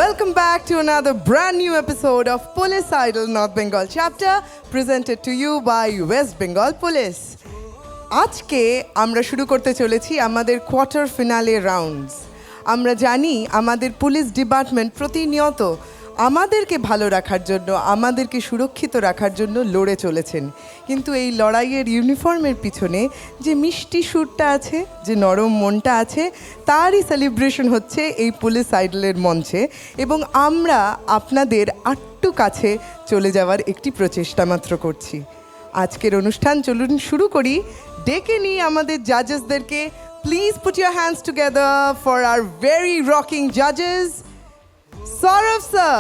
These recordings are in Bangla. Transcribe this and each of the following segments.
Welcome back to another brand new episode of Police Idol North Bengal chapter presented to you by West Bengal Police. আজকে আমরা শুরু করতে চলেছি আমাদের কোয়ার্টার ফিনালে রাউন্ডস। আমরা জানি আমাদের পুলিশ ডিপার্টমেন্ট প্রতিনিয়ত আমাদেরকে ভালো রাখার জন্য, আমাদেরকে সুরক্ষিত রাখার জন্য লড়ে চলেছেন, কিন্তু এই লড়াইয়ের ইউনিফর্মের পিছনে যে মিষ্টি সুরটা আছে, যে নরম মনটা আছে, তারই সেলিব্রেশন হচ্ছে এই পুলিশ আইডলের মঞ্চে। এবং আমরা আপনাদের আটটু কাছে চলে যাওয়ার একটি প্রচেষ্টা মাত্র করছি। আজকের অনুষ্ঠান চলুন শুরু করি। ডেকে নিই আমাদের জাজেসদেরকে। Please put your hands together for our very rocking জাজেস। Saurav sir.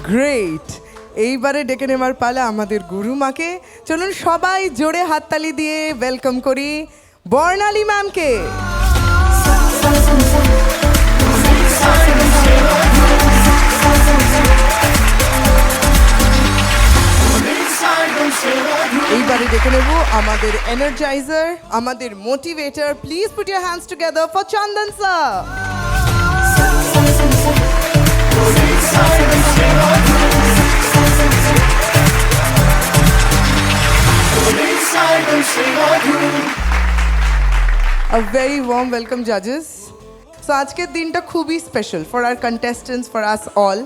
গ্রেট। এইবারে ডেকে নেওয়ার পালা আমাদের গুরুমাকে। চলুন সবাই জোরে হাততালি দিয়ে ওয়েলকাম করি বর্ণালী ম্যামকে। এইবারে ডেকে নেব আমাদের এনার্জাইজার, আমাদের motivator. Please put your hands together for Chandan sir. A very warm welcome judges. So আজকের দিনটা খুবই special for our contestants, for us all.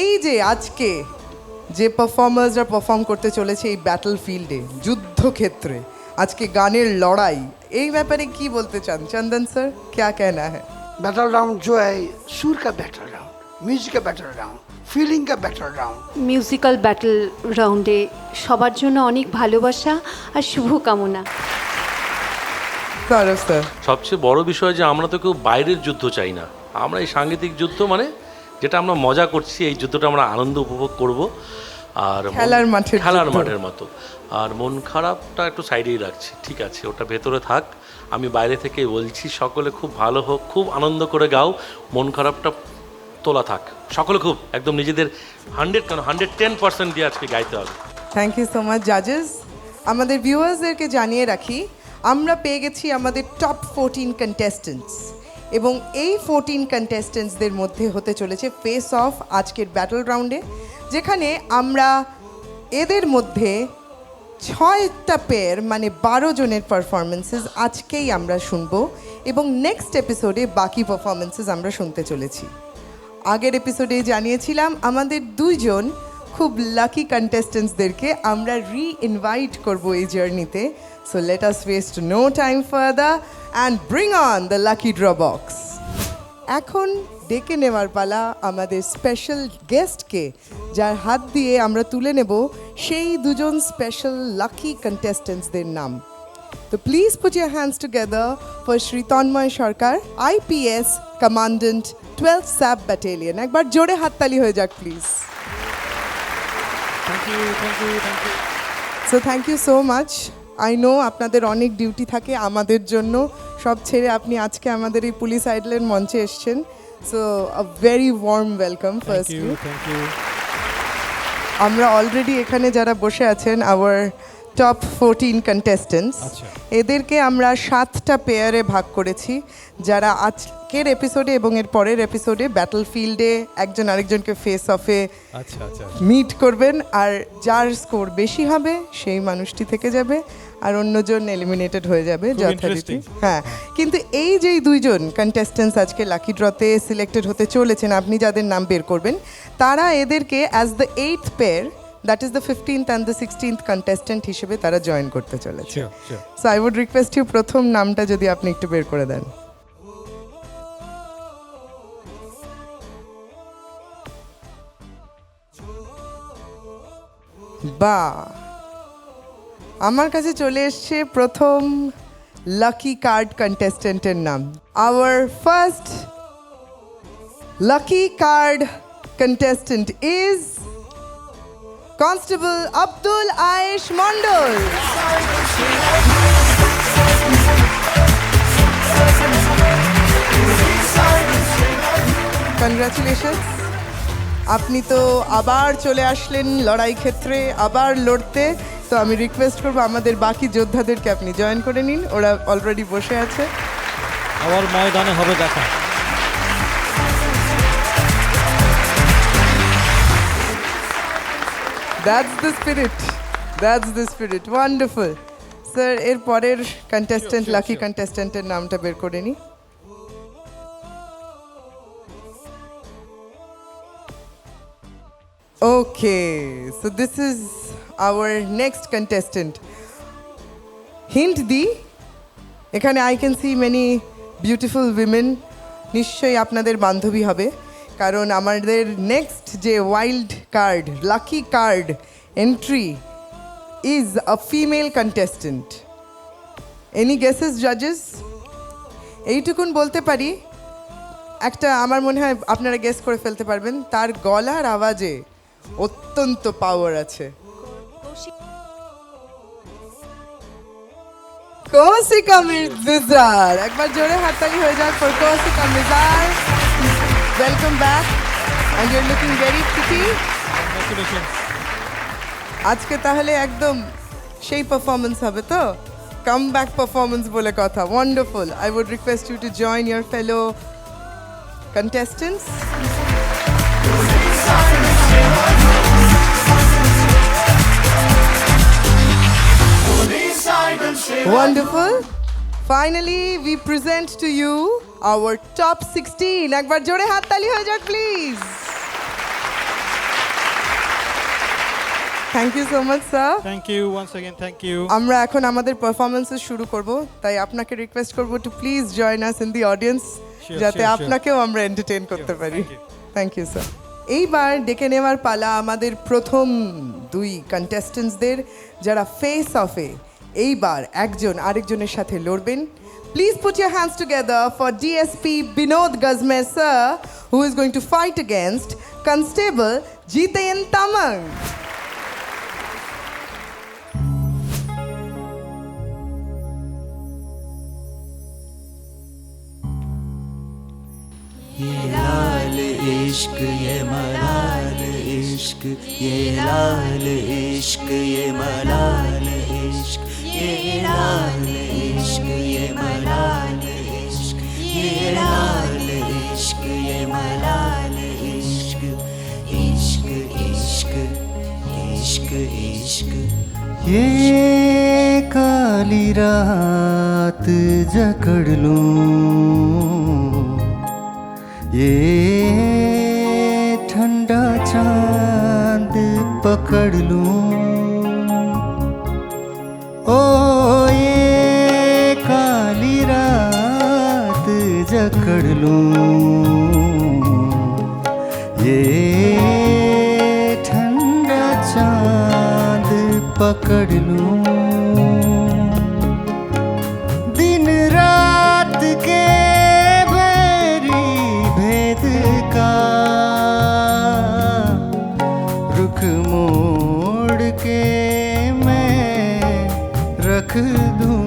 এই যে আজকে যে পারফর্মার্সরা পারফর্ম করতে চলেছে এই ব্যাটল ফিল্ডে, যুদ্ধক্ষেত্রে, আজকে গানের লড়াই, এই ব্যাপারে কি বলতে চান চন্দন স্যার? क्या कहना है? बैटल राउंड जो है सुर का बैटल राउंड, म्यूजिक का बैटल राउंड, ফিলিং का बैटल राउंड। মিউজিক্যাল ব্যাটল রাউন্ডে সবার জন্য অনেক ভালোবাসা আর শুভকামনা। সৌরভ স্যার, সবচেয়ে বড় বিষয় যে আমরা তো কেউ বাইরের যুদ্ধ চাই না। আমরা এই সাংগীতিক যুদ্ধ মানে যেটা আমরা মজা করছি, এই যুদ্ধটা আমরা আনন্দ উপভোগ করব। আর খেলার মাঠের মতো। আর মন খারাপটা একটু সাইডেই রাখছি, ঠিক আছে, ওটা ভেতরে থাক। আমি বাইরে থেকে বলছি সকলে খুব ভালো হোক, খুব আনন্দ করে গাও, মন খারাপটা তোলা থাক। সকলে খুব একদম নিজেদের 110% দিয়ে আজকে গাইতে হবে। থ্যাংক ইউ সো মাচ জাজেস। আমাদের ভিউয়ার্সদেরকে জানিয়ে রাখি, আমরা পেয়ে গেছি আমাদের টপ 14 কন্টেস্টেন্টস, এবং এই 14 কন্টেস্টেন্টসদের মধ্যে হতে চলেছে ফেস অফ আজকের ব্যাটল রাউন্ডে, যেখানে আমরা এদের মধ্যে 6টা পেয়ার মানে 12 জনের পারফরমেন্সেস আজকেই আমরা শুনবো, এবং নেক্সট এপিসোডে বাকি পারফরমেন্সেস আমরা শুনতে চলেছি। আগের এপিসোডে জানিয়েছিলাম আমাদের 2 জন খুব লাকি কন্টেস্টেন্টসদেরকে আমরা রি-ইনভাইট করবো এই জার্নিতে। So let us waste no time further and bring on the lucky draw box. এখন ডেকে নেওয়ার পালা আমাদের স্পেশাল গেস্টকে, যার হাত দিয়ে আমরা তুলে নেব সেই 2 জন স্পেশাল লাকি কন্টেস্টেন্টসদের নাম। তো please put your hands together for Shri Tanmoy Sarkar, IPS commandant 12th SAP battalion. একবার জোরে হাততালি হয়ে যাক please. So thank you so much. I know আপনাদের অনেক ডিউটি থাকে, আমাদের জন্য সব ছেড়ে আপনি আজকে আমাদের এই পুলিশ আইডলের মঞ্চে এসেছেন। So a very warm welcome firstly. আমরা অলরেডি এখানে যারা বসে আছেন আওয়ার টপ 14 কন্টেস্টেন্টস, এদেরকে আমরা 7টা পেয়ারে ভাগ করেছি, যারা আজকের এপিসোডে এবং এর পরের এপিসোডে ব্যাটল ফিল্ডে একজন আরেকজনকে ফেস অফে মিট করবেন, আর যার স্কোর বেশি হবে সেই মানুষটি থেকে যাবে আর অন্যজন এলিমিনেটেড হয়ে যাবে যথারীতি। হ্যাঁ, কিন্তু এই যেই 2 জন কন্টেস্টেন্টস আজকে লাকি ড্রতে সিলেক্টেড হতে চলেছেন, আপনি যাদের নাম বের করবেন, তারা এদেরকে as the 8th pair, that is the 15th and the 16th contestant হিসেবে তারা জয়েন করতে চলেছে। So I would request you, প্রথম নামটা যদি আপনি একটু বের করে দেন। বা আমার কাছে চলে এসছে প্রথম লাকি কার্ড কন্টেস্টেন্টের নাম। Our first lucky card contestant is constable Abdul Ayesh Mondal. Congratulations. আপনি তো আবার চলে আসলেন লড়াই ক্ষেত্রে, আবার লড়তে। তো আমি রিকোয়েস্ট করবো আমাদের বাকি যোদ্ধাদেরকে আপনি জয়েন করে নিন, ওরা অলরেডি বসে আছে। আবার ময়দানে হবে দেখা। That's the spirit. That's the spirit. Wonderful. Sir এর পরের কন্টেস্ট্যান্ট, লাকি কন্টেস্ট্যান্টের নামটা বের করে নি। Okay, so this is our next contestant. Hint দি, এখানে I can see many beautiful women. নিশ্চয়ই আপনাদের বান্ধবী হবে, কারণ আমাদের নেক্সট যে wild card, lucky card entry is a female contestant. Any guesses, judges? এইটুকুন বলতে পারি, একটা আমার মনে হয় আপনারা গেস করে ফেলতে পারবেন, তার গলার আওয়াজে অত্যন্ত পাওয়ার আছে। কৌশিকা মির্জার, একবার জোরে হাততালি হয়ে যাক ফর কৌশিকা মির্জার। Welcome back and you are looking very pretty. আজকে তাহলে একদম সেই পারফরমেন্স হবে তো, কাম ব্যাক পারফরমেন্স বলে কথা। Wonderful. I would request you to join your fellow contestants. Wonderful. Finally, we present to you our top 16. একবার জোরে হাততালি হয়ে যাক please. Thank you so much sir. Thank you once again, thank you. আমরা এখন আমাদের পারফরমেন্সেস শুরু করব, তাই আপনাকে রিকোয়েস্ট করব to please join us in the audience, যাতে আপনাকেও আমরা এন্টারটেইন করতে পারি। Thank you sir. এইবার ডেকে নেওয়ার পালা আমাদের প্রথম দুই কন্টেস্টেন্টসদের, যারা ফেস অফে এইবার একজন আরেকজনের সাথে লড়বেন। Please put your hands together for DSP Binod Gajmer sir, who is going to fight against constable Jiten Tamang. ये लाल इश्क ये मलाल इश्क, ये लाल इश्क ये मलाल इश्क, ये लाल इश्क ये मलाल इश्क, ये लाल इश्क ये मलाल इश्क, इश्क इश्क इश्क इश्क। ये काली रात जकड़ लूं, ये ठंडा चांद पकड़ लूं, ओ ये काली रात जकड़ लूं, ये ठंडा चांद पकड़ लूं। दिन रात के रुख मोड़ के मैं रख दूं,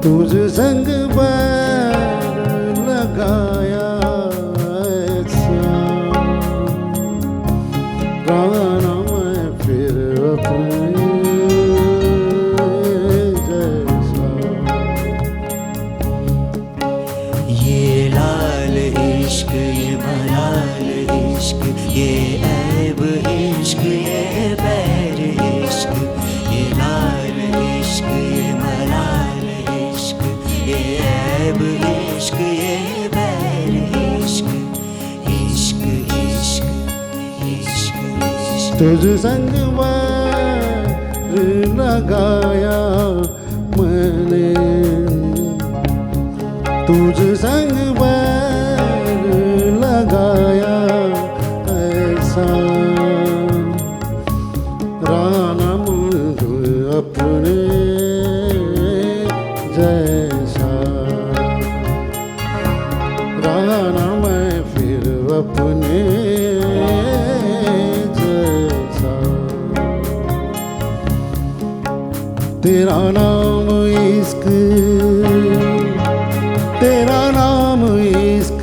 तुझ संग बैर लगाया ऐसा, गाना मैं फिर अपने जैसा। ये लाल इश्क ये मलाल इश्क, ये ऐब इश्क ये बैर इश्क, ये लाल इश्क ये मलाल इश्क, ये ऐब इश्क ये बैर इश्क, इश्क इश्क इश्क इश्क। तुझ संग बैर लगाया मैंने, तुझ संग बैर लगाया ऐसा, राना मुझे अपने जैसा, राना मैं फिर अपने जैसा। तेरा नाम इश्क, तेरा नाम इश्क,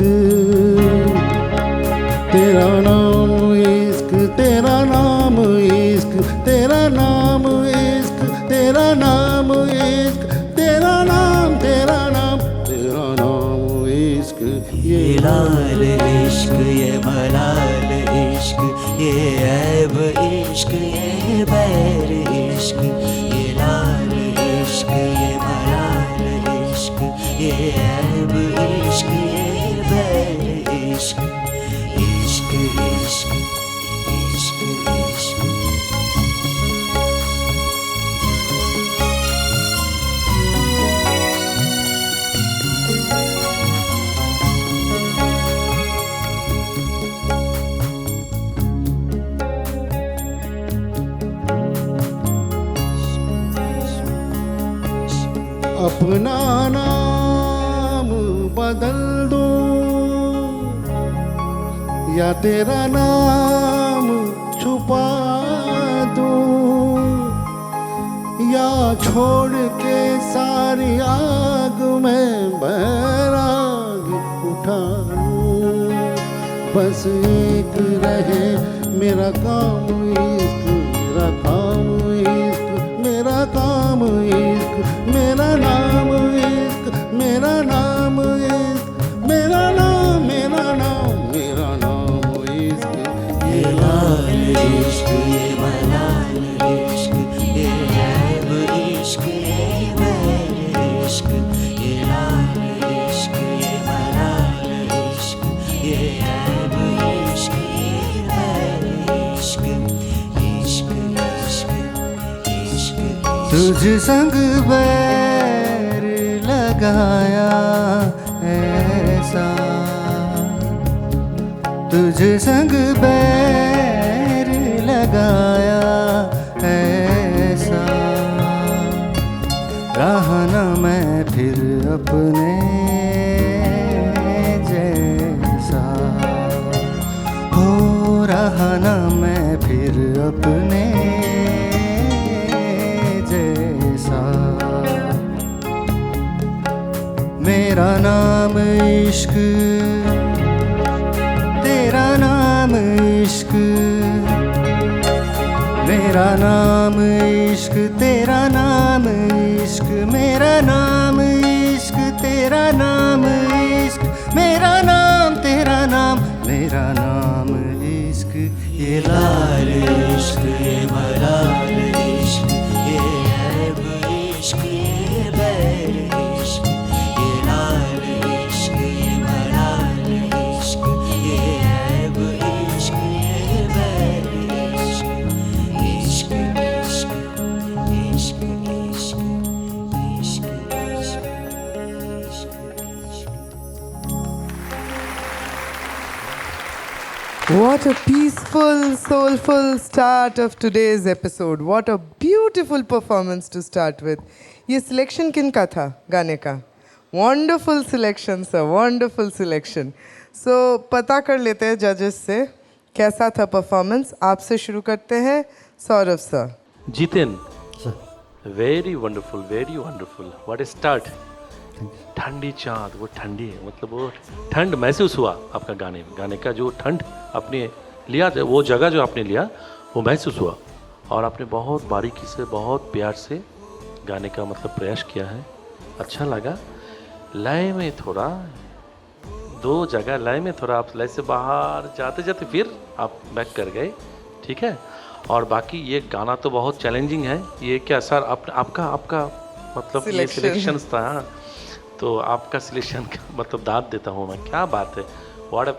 नाम इश्क तेरा नाम तेरा नाम तेरा नाम इश्क ये लाल इश्क ये मलाल इश्क ये ऐब इश्क ये बैर इश्क ये लाल इश्क ये मलाल इश्क ये ऐब इश्क ये बैर इश्क इश्क इश्क इश्क इश्क अपना नाम बदल दूं या तेरा नाम छुपा दूं या छोड़ के सारी आग में बैराग उठा लूं बस एक रहे मेरा काम इश्क मेरा काम इश्क मेरा काम इश्क मेरा नाम इश्क मेरा नाम इश्क मेरा नाम मेरा नाम मेरा नाम इश्क ये लाल इश्क ये मलाल इश्क ये ऐब इश्क ये बैर इश्क ये लाल इश्क ये मलाल इश्क ये ऐब इश्क ये बैर इश्क इश्क इश्क इश्क तुझ संग बैर लगाया ऐसा तुझ संग बैर लगाया ऐसा रहा न मैं फिर अपने जैसा हो रहा न मैं फिर अपने जैसा मेरा नाम इश्क तेरा नाम इश्क मेरा नाम इश्क तेरा नाम इश्क मेरा नाम इश्क तेरा नाम इश्क मेरा नाम तेरा नाम मेरा नाम इश्क ये लाल इश्क ये मलाल इश्क ये ऐब इश्क ये बैर इश्क ये लाल इश्क ये मलाल इश्क ये ऐब इश्क ये बैर इश्क इश्क इश्क इश्क इश्क इश्क इश्क इश्क What a peaceful, soulful start of today's episode. What a beautiful performance to start with. ये सिलेक्शन किन का था गाने का? Wonderful selection, sir. Wonderful selection. So पता कर लेते हैं जजेस से कैसा था परफॉर्मेंस. आपसे शुरू करते हैं Saurabh sir. Jiten very wonderful what start ठंडी चाँद वो ठंडी है मतलब वो ठंड महसूस हुआ आपका गाने का जो ठंड आपने लिया वो जगह जो आपने लिया वो महसूस हुआ और आपने बहुत बारीकी से बहुत प्यार से गाने का मतलब प्रयास किया है. अच्छा लगा. लय में थोड़ा दो जगह लय में थोड़ा आप लय से बाहर जाते जाते फिर आप बैक कर गए. ठीक है. और बाकी ये गाना तो बहुत चैलेंजिंग है. ये क्या सर आपका मतलब ये सिलेक्शंस था. हाँ. तो आपका सिलेक्शन का मतलब दाद देता हूँ मैं. क्या बात है. What a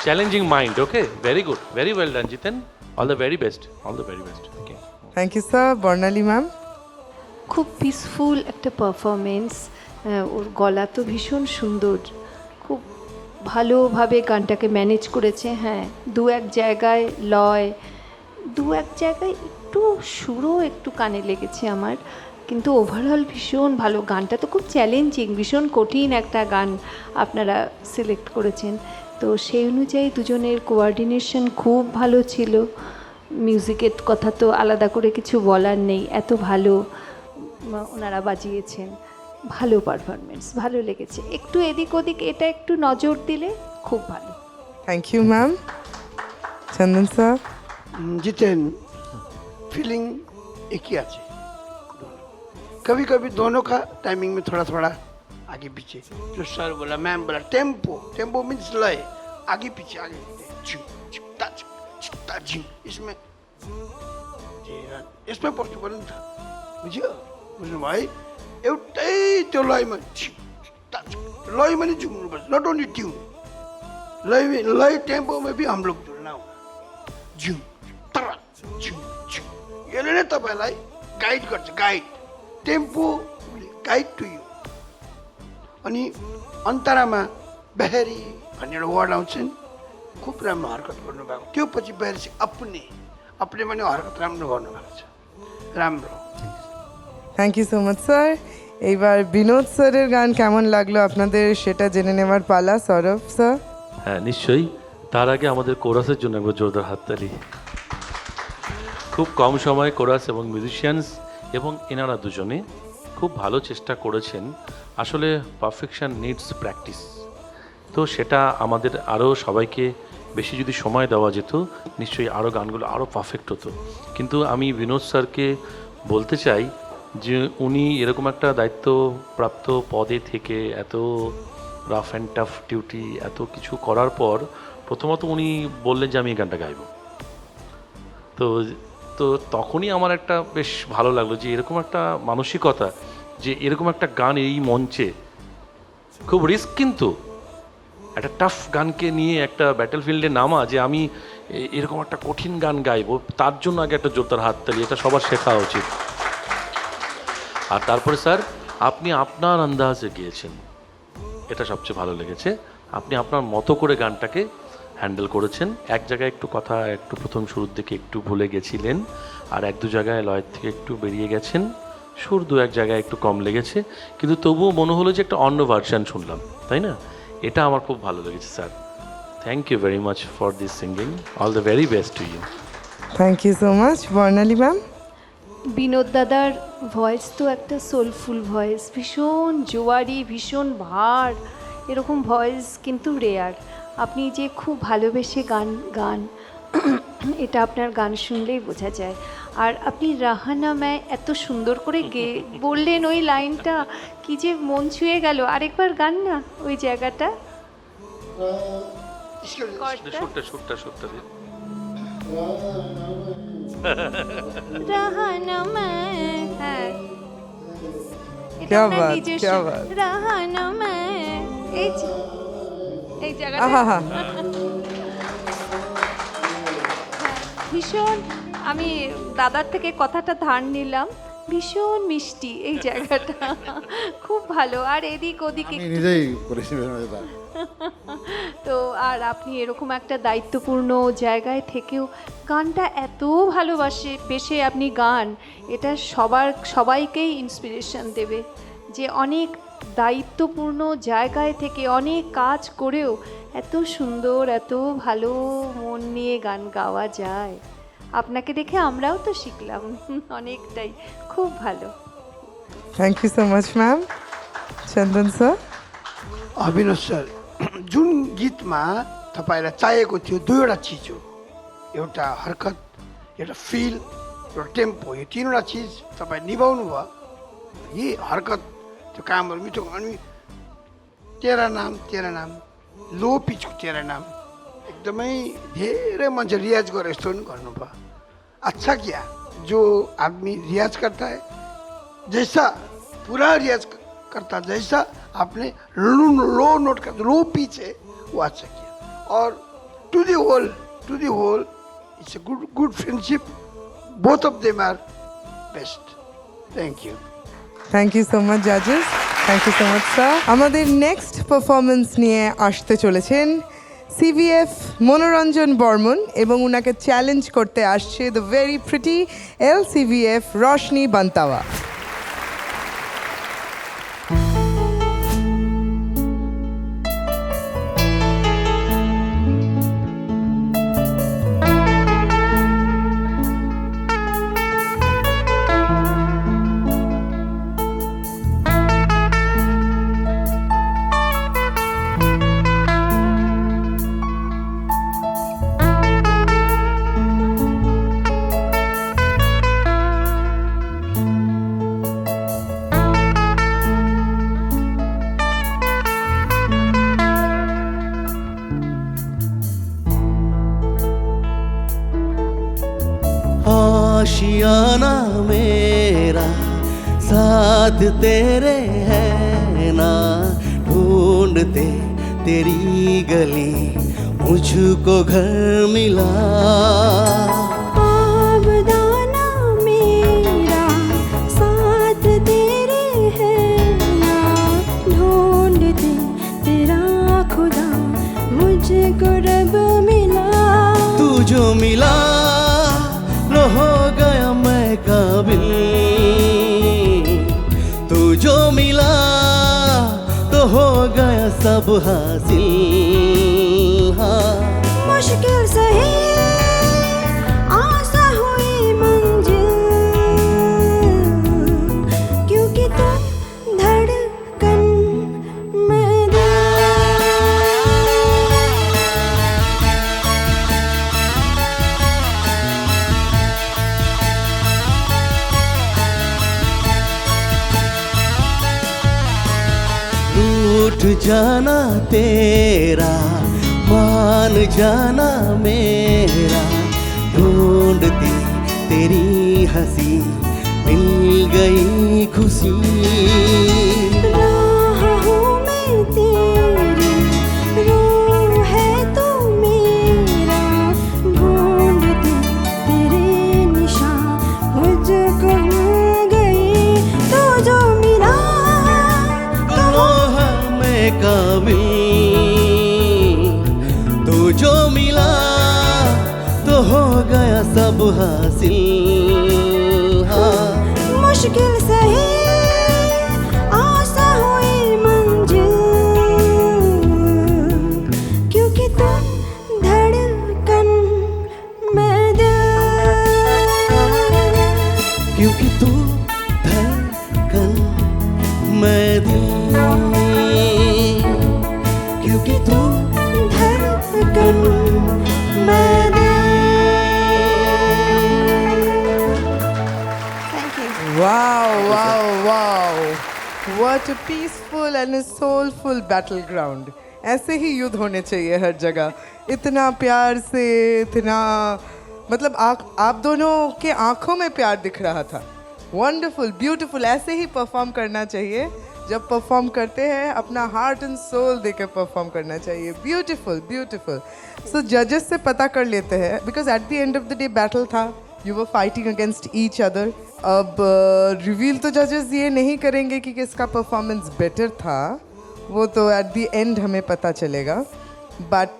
challenging mind. Okay very good very well done Jiten. All the very best okay. Thank you sir. Barnali ma'am. খুব পিসফুল একটা পারফরমেন্স। ওর গলা তো ভীষণ সুন্দর, খুব ভালোভাবে গানটাকে ম্যানেজ করেছে। হ্যাঁ, দু এক জায়গায় লয়, দু এক জায়গায় একটু সুরও একটু কানে লেগেছে আমার, কিন্তু ওভারঅল ভীষণ ভালো। গানটা তো খুব চ্যালেঞ্জিং, ভীষণ কঠিন একটা গান আপনারা সিলেক্ট করেছেন। তো সেই অনুযায়ী দুজনের কোঅর্ডিনেশন খুব ভালো ছিল। মিউজিকের কথা তো আলাদা করে কিছু বলার নেই, এত ভালো ওনারা বাজিয়েছেন। ভালো পারফরমেন্স, ভালো লেগেছে। একটু এদিক ওদিক এটা একটু নজর দিলে খুব ভালো। Thank you ma'am. Chandan sir. Jiten, feeling एक ही आचे कभी कभी दोनों का टाइमिंग में थोड़ा थोड़ा आगे पीछे जो सर बोला मैम बोला टेम्पो टेम्पो मीन्स लय आगे पीछे झिम झिक्ता झिक्ता झिम इसमें पर्छ पऱ्यो नि त बुझ्यो बुझ्नु भयो एउटै त्यो लयमा लयमा नि झुम्नुपर्छ नट ओन्ली ट्युन लय टेम्पोमा भी हम लोग जुड़ना होगा झुम तर झुम झुम यसले नै तपाईँलाई गाइड गर्छ guide tempo guide to you अनि अन्तरामा बेहरी भन्ने एउटा वर्ड आउँछ नि खुब राम्रो हरकत गर्नुभएको त्यो पछि बेहरी चाहिँ अपने पनि हरकत राम्रो गर्नुभएको छ राम्रो thank you so much sir. এইবার বিনোদ স্যারের গান কেমন লাগলো আপনাদের সেটা জেনে নেওয়ার পালা। সৌরভ স্যার। হ্যাঁ নিশ্চয়ই, তার আগে আমাদের কোরাসের জন্য একবার জোরদার হাততালি। খুব কম সময়ে কোরাস এবং মিউজিশিয়ানস এবং এনারা দুজনে খুব ভালো চেষ্টা করেছেন। আসলে পারফেকশন নিডস প্র্যাকটিস, তো সেটা আমাদের আরও সবাইকে বেশি যদি সময় দেওয়া যেত নিশ্চয়ই আরও গানগুলো আরও পারফেক্ট হতো। কিন্তু আমি বিনোদ স্যারকে বলতে চাই যে উনি এরকম একটা দায়িত্বপ্রাপ্ত পদে থেকে এত রাফ অ্যান্ড টাফ ডিউটি এত কিছু করার পর প্রথমত উনি বললেন যে আমি এই গানটা গাইব। তো তো তখনই আমার একটা বেশ ভালো লাগলো যে এরকম একটা মানসিকতা, যে এরকম একটা গান এই মঞ্চে খুব রিস্ক, কিন্তু একটা টাফ গানকে নিয়ে একটা ব্যাটেল ফিল্ডে নামা, যে আমি এরকম একটা কঠিন গান গাইবো, তার জন্য আগে একটা জোরদার হাততালি, এটা সবার শেখা উচিত। আর তারপরে স্যার আপনি আপনার আন্দাজে গিয়েছেন, এটা সবচেয়ে ভালো লেগেছে। আপনি আপনার মতো করে গানটাকে হ্যান্ডেল করেছেন। এক জায়গায় একটু কথা একটু প্রথম শুরুর দিকে একটু ভুলে গেছিলেন, আর এক দু জায়গায় লয়ের থেকে একটু বেরিয়ে গেছেন, সুর দু এক জায়গায় একটু কম লেগেছে, কিন্তু তবুও মনে হলো যে একটা অন্য ভার্সন শুনলাম, তাই না? এটা আমার খুব ভালো লেগেছে sir. Thank you very much for this singing, all the very best to you. Thank you so much. Barnali ma'am. Binod দাদার ভয়েস তো একটা সোলফুল ভয়েস, ভীষণ জোয়ারি, ভীষণ ভার, এরকম ভয়েস কিন্তু রেয়ার। আপনি যে খুব ভালোবেসে গান এটা আপনার গান শুনলেই বোঝা যায়। আর আপনি রাহানা ম্যায় এত সুন্দর করে বললেন ওই লাইনটা, কি যে মন ছুঁয়ে গেল। আরেকবার গান না ওই জায়গাটা, শুটটা রাহানা ম্যায়, হ্যাঁ क्या बात, क्या बात। রাহানা ম্যায়, এই জায়গাটা আহা, ভীষণ, আমি দাদার থেকে কথাটা ধার নিলাম, ভীষণ মিষ্টি এই জায়গাটা, খুব ভালো। আর এদিক ওদিক আমি নিজেই করেছি এটা। তো আর আপনি এরকম একটা দায়িত্বপূর্ণ জায়গায় থেকেও গানটা এত বেশে আপনি গান, এটা সবাইকেই ইন্সপিরেশন দেবে যে অনেক দায়িত্বপূর্ণ জায়গায় থেকে অনেক কাজ করেও এত সুন্দর এত ভালো মন নিয়ে গান গাওয়া যায়। আপনাকে দেখে আমরাও তো শিখলাম অনেকটাই, খুব ভালো। Thank you so much ma'am. Chandan sir. Abhinav sir, जुन गीतमा तपाईँलाई चाहिएको थियो दुईवटा चिज हो, एउटा हरकत, एउटा फिल, एउटा टेम्पो, यो तिनवटा चिज तपाईँ निभाउनु भयो। यही हरकत त्यो कामहरू मिठो, अनि तेरा नाम लो पिचको तेरा नाम एकदमै धेरै मान्छे रियाज गरेर यस्तो पनि गर्नुभयो। अच्छा किया, जो आदमी रियाज करता है, जैसा पूरा रियाज करता जैसा आपने लो नोट कर लो पिच है वो अच्छा किया। और to the whole it's a good friendship, both of them are best. Thank you. Thank you so much জাজেস। Thank you so much sir. আমাদের নেক্সট পারফরমেন্স নিয়ে আসতে চলেছেন সিভিএফ মনোরঞ্জন বর্মন, এবং উনাকে চ্যালেঞ্জ করতে আসছে the very pretty LCVF Roshni Bantawa. जाना मेरा साथ तेरे है ना, ढूंढते तेरी गली मुझको घर मिला। आबदाना मेरा साथ तेरे है ना, ढूंढते तेरा खुदा मुझको रब मिला। तू जो मिला लो हो गया मैं काबिल, तू जो मिला तो हो गया सब हासिल। हाँ मुश्किल सही आसा हुई मंजिल, क्योंकि तुम धड़कन मैं दिल। रूठ जाना तेरा मान जाना मेरा, ढूंढती तेरी हंसी मिल गई खुशी। राह हूँ मैं तेरी, रूह है तू मेरा, ढूंढती तेरे निशान मुझको मिल गई। तू जो मिला वो है मैं काबिल, तू जो मिला तो हो गया सब हासिल। हाँ मुश्किल सही आसा हुई मंजिल, क्योंकि तुम धड़कन मैं दिल। क्योंकि तू धड़कन मैं दिल, क्योंकि तू धड़कन मैं दिल। Thank you. Wow, wow, wow. What a peaceful and a soulful battleground. ऐसे ही युद्ध होने चाहिए हर जगह, इतना प्यार से, इतना मतलब आप दोनों के आंखों में प्यार दिख रहा था। वंडरफुल, ब्यूटीफुल, ऐसे ही परफॉर्म करना चाहिए। जब परफॉर्म करते हैं अपना हार्ट एंड सोल देकर परफॉर्म करना चाहिए। Beautiful, beautiful. सो जजेस से पता कर लेते हैं, because at the end of the day battle था, you were fighting against each other. अब रिवील तो जजेस ये नहीं करेंगे कि किसका परफॉर्मेंस बेटर था, वो तो एट द एंड हमें पता चलेगा। But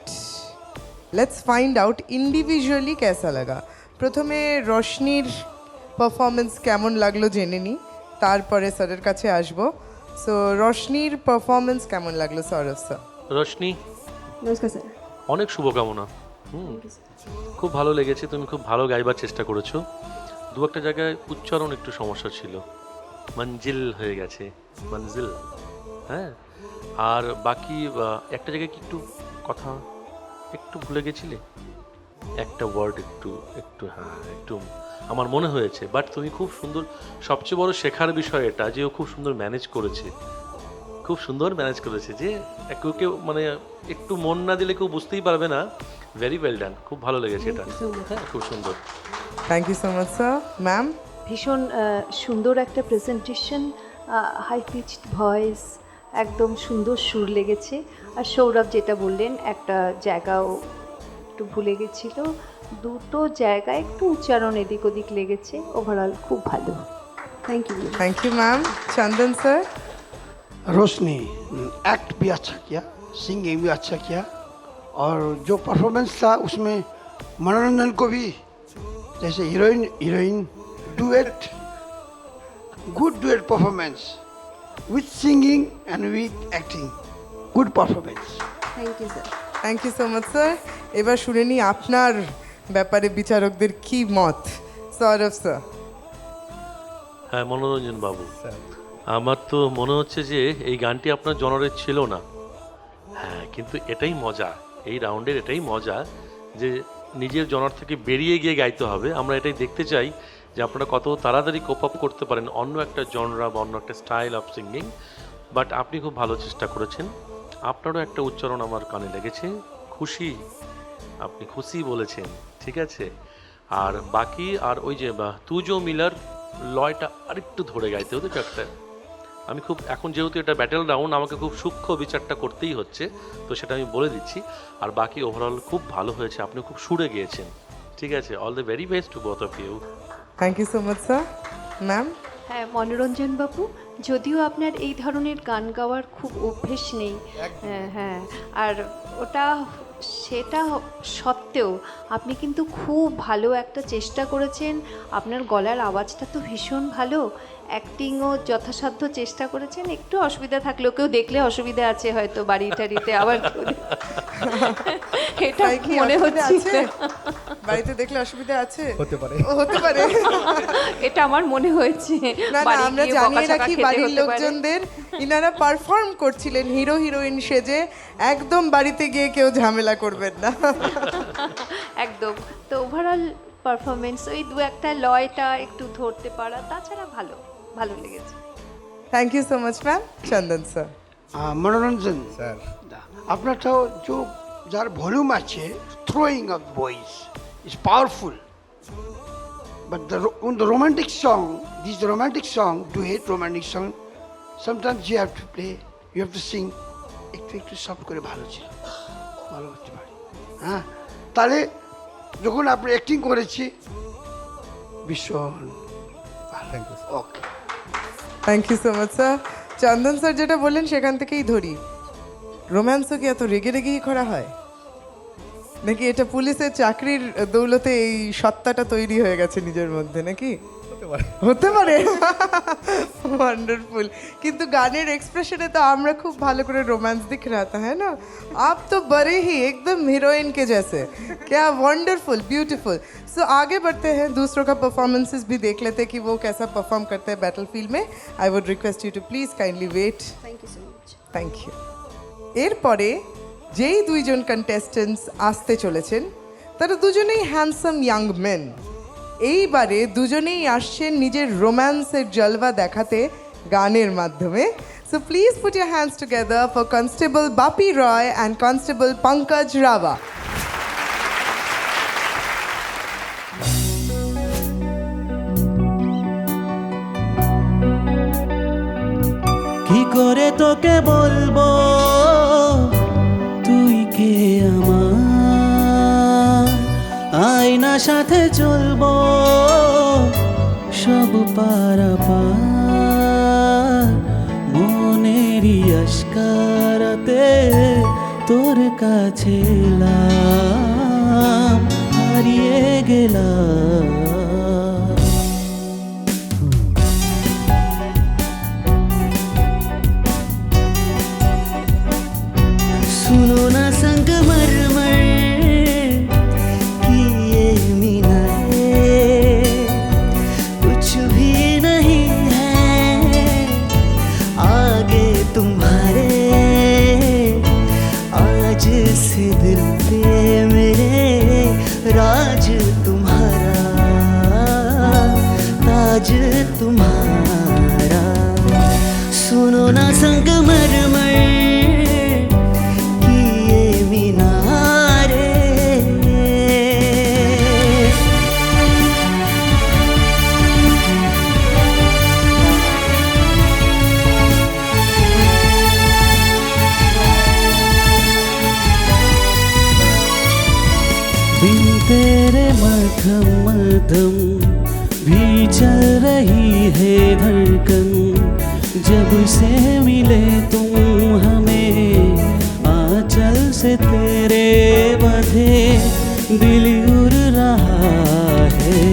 let's find out individually कैसा लगा। প্রথমে রশনির পারফরমেন্স কেমন লাগলো জেনে নিই, তারপরে স্যারের কাছে আসবো। সো রশনির পারফরমেন্স কেমন লাগলো সৌরভ স্যার? রশনি, নমস্কার স্যার। অনেক শুভকামনা। খুব ভালো লেগেছে, তুমি খুব ভালো গাইবার চেষ্টা করেছো। দু একটা জায়গায় উচ্চারণ একটু সমস্যা ছিল, মঞ্জিল হয়ে গেছে, মঞ্জিল। হ্যাঁ, আর বাকি একটা জায়গায় কি একটু কথা একটু ভুলে গেছিলে, একটা ওয়ার্ড একটু একটু হ্যাঁ একটু আমার মনে হয়েছে। বাট তুমি খুব সুন্দর, সবচেয়ে বড় শেখার বিষয় এটা যে ও খুব সুন্দর ম্যানেজ করেছে, খুব সুন্দর ম্যানেজ করেছে, যে কেউ মানে একটু মন না দিলে কেউ বুঝতেই পারবে না। ভেরি ওয়েল ডান, খুব ভালো লেগেছে এটা। হ্যাঁ, খুব সুন্দর। Thank you so much sir. Ma'am? ভীষণ সুন্দর একটা প্রেজেন্টেশন, হাই পিচড ভয়েস, একদম সুন্দর সুর লেগেছে। আর সৌরভ যেটা বললেন, একটা জায়গাও একটু ভুলে গেছিল, দুটো জায়গায় একটু উচ্চারণ এদিক ওদিক লেগেছে। ওভারঅল খুব ভালো। Thank you. Thank you ma'am. Chandan sir? Roshni act भी अच्छा किया, सिंगिंग भी अच्छा किया, और जो परफॉर्मेंस था उसमें मनोरंजन को भी, जैसे heroine duet, good duet performance with singing and with acting, good performance. Thank you sir. Thank you so much sir. এবার শুনে নিই আপনার ব্যাপারে বিচারকদের কি মত। সৌরভ স্যার? হ্যাঁ, মনোরঞ্জন বাবু, আমার তো মনে হচ্ছে যে এই গানটি আপনার জনরের ছিল না। হ্যাঁ, কিন্তু এটাই মজা, এই রাউন্ডের এটাই মজা যে নিজের জনর থেকে বেরিয়ে গিয়ে গাইতে হবে। আমরা এটাই দেখতে চাই যে আপনারা কত তাড়াতাড়ি কোপ আপ করতে পারেন অন্য একটা জনরা বা অন্য একটা স্টাইল অফ সিঙ্গিং। বাট আপনি খুব ভালো চেষ্টা করেছেন। আপনারও একটা উচ্চারণ আমার কানে লেগেছে, খুশি, আপনি খুশি বলেছেন, ঠিক আছে। আর বাকি আর ওই যে তুজো মিলার লয়টা আরেকটু ধরে গাইতে হতো একটা। আমি খুব এখন যেহেতু এটা ব্যাটেল রাউন্ড, আমাকে খুব সূক্ষ্ম বিচারটা করতেই হচ্ছে, তো সেটা আমি বলে দিচ্ছি। আর বাকি ওভারঅল খুব ভালো হয়েছে, আপনি খুব সুরে গিয়েছেন। ঠিক আছে, all the very best to both of you. Thank you so much sir. Ma'am, হ্যাঁ মনোরঞ্জন বাবু, যদিও আপনার এই ধরনের গান গাওয়ার খুব অভ্যেস নেই, হ্যাঁ, আর সেটা সত্ত্বেও আপনি কিন্তু খুব ভালো একটা চেষ্টা করেছেন। আপনার গলার আওয়াজটা তো ভীষণ ভালো, অ্যাক্টিংও যথাসাধ্য চেষ্টা করেছেন। একটু অসুবিধা থাকলেও, কেউ দেখলে অসুবিধা আছে হয়তো বাড়ি টাড়িতে, আবার এটা তাই কি মনে অসুবিধা হচ্ছে, আছে? বাড়িতে দেখলে অসুবিধা আছে? হতে পারে। হতে পারে। এটা আমার মনে হয়েছে। না না, বাড়ি আমরা গিয়ে জানিয়ে বকাঝকা রাখি খেতে বাড়ির হতে পারে। লোকজনদের, ইনারা পারফর্ম করছিলেন হিরো হিরোইন সেজে, একদম বাড়িতে গিয়ে কেউ ঝামেলা করবেন না। একদম। তো ওভারঅল পারফরমেন্স, ওই দু একটা লয়টা একটু ধরতে পারা, তাছাড়া ভালো লেগেছে। Thank you so much ma'am. Chandan sir. Monoranjan sir, আপনারটাও যার ভলিউম আছে, throwing of voice is powerful, but the romantic song, this romantic song, duet romantic song, sometimes you have to play, you have to sing একটু সফট করে, ভালো ছিল, ভালো করতে পারি। হ্যাঁ, তাহলে যখন আপনি অ্যাক্টিং করেছি ভীষণ thank you. Okay. Thank you so much sir. Chandan sir যেটা বললেন সেখান থেকেই ধরি, রোম্যান্সও কি এত রেগে রেগেই করা হয় নাকি এটা পুলিশের চাকরির দৌলতে এই সত্তাটা তৈরি হয়ে গেছে নিজের মধ্যে নাকি? হতে পারে। ওয়ান্ডারফুল। কিন্তু গানের এক্সপ্রেশনে তো আমরা খুব ভালো করে रोमांस दिख रहा था, है ना? आप तो बड़े ही एकदम हीरोइन के जैसे। क्या वंडरफुल, ब्यूटीफुल। सो आगे बढ़ते हैं, दूसरों का परफॉर्मेंसेस भी देख लेते हैं कि वो कैसा परफॉर्म करते हैं बैटलफील्ड में। I would request you to please kindly wait. Thank you so much. Thank you. এরপরে যেই দুইজন কন্টেস্টেন্টস আসতে চলেছেন তারা দুজনেই হ্যান্ডসাম ইয়াং মেন। এইবারে দুজনেই আসছেন নিজের রোম্যান্সের জলওয়া দেখাতে গানের মাধ্যমে। So please put year hands together for constable Bapi Roy and constable Pankaj Rabha. কি করে তোকে বলবো তুই কে আমার, আয়না সাথে চলবো সব পারাপার, মনেরই আশকারাতে তোর কাছে এলাম, হারিয়ে গেলাম। सुनो ना संगमरमर की ये मीनारें, कुछ भी नहीं है आगे तुम्हारे, आज से दिल पे मेरे राज तुम्हारा, ताज तुम्हारा। सुनो ना संगमरमर की ये मीनारें, बिन तेरे मध्यम मध्यम भी चल रही है धड़कन, जब से मिले तुम हमें आंचल से तेरे बंधे दिल उड़ रहा है।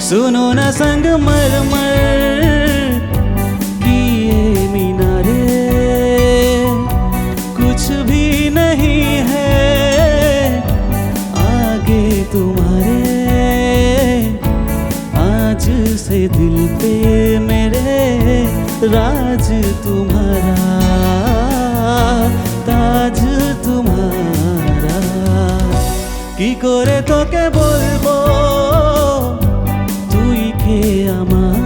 सुनो न संगमरमर की ये मीनारें, कुछ भी नहीं है आगे तुम्हारे, आज से दिल पे मेरे राज तुम्हारा, ताज तुम्हारा। কি করে তোকে বলবো তুই কে আমার,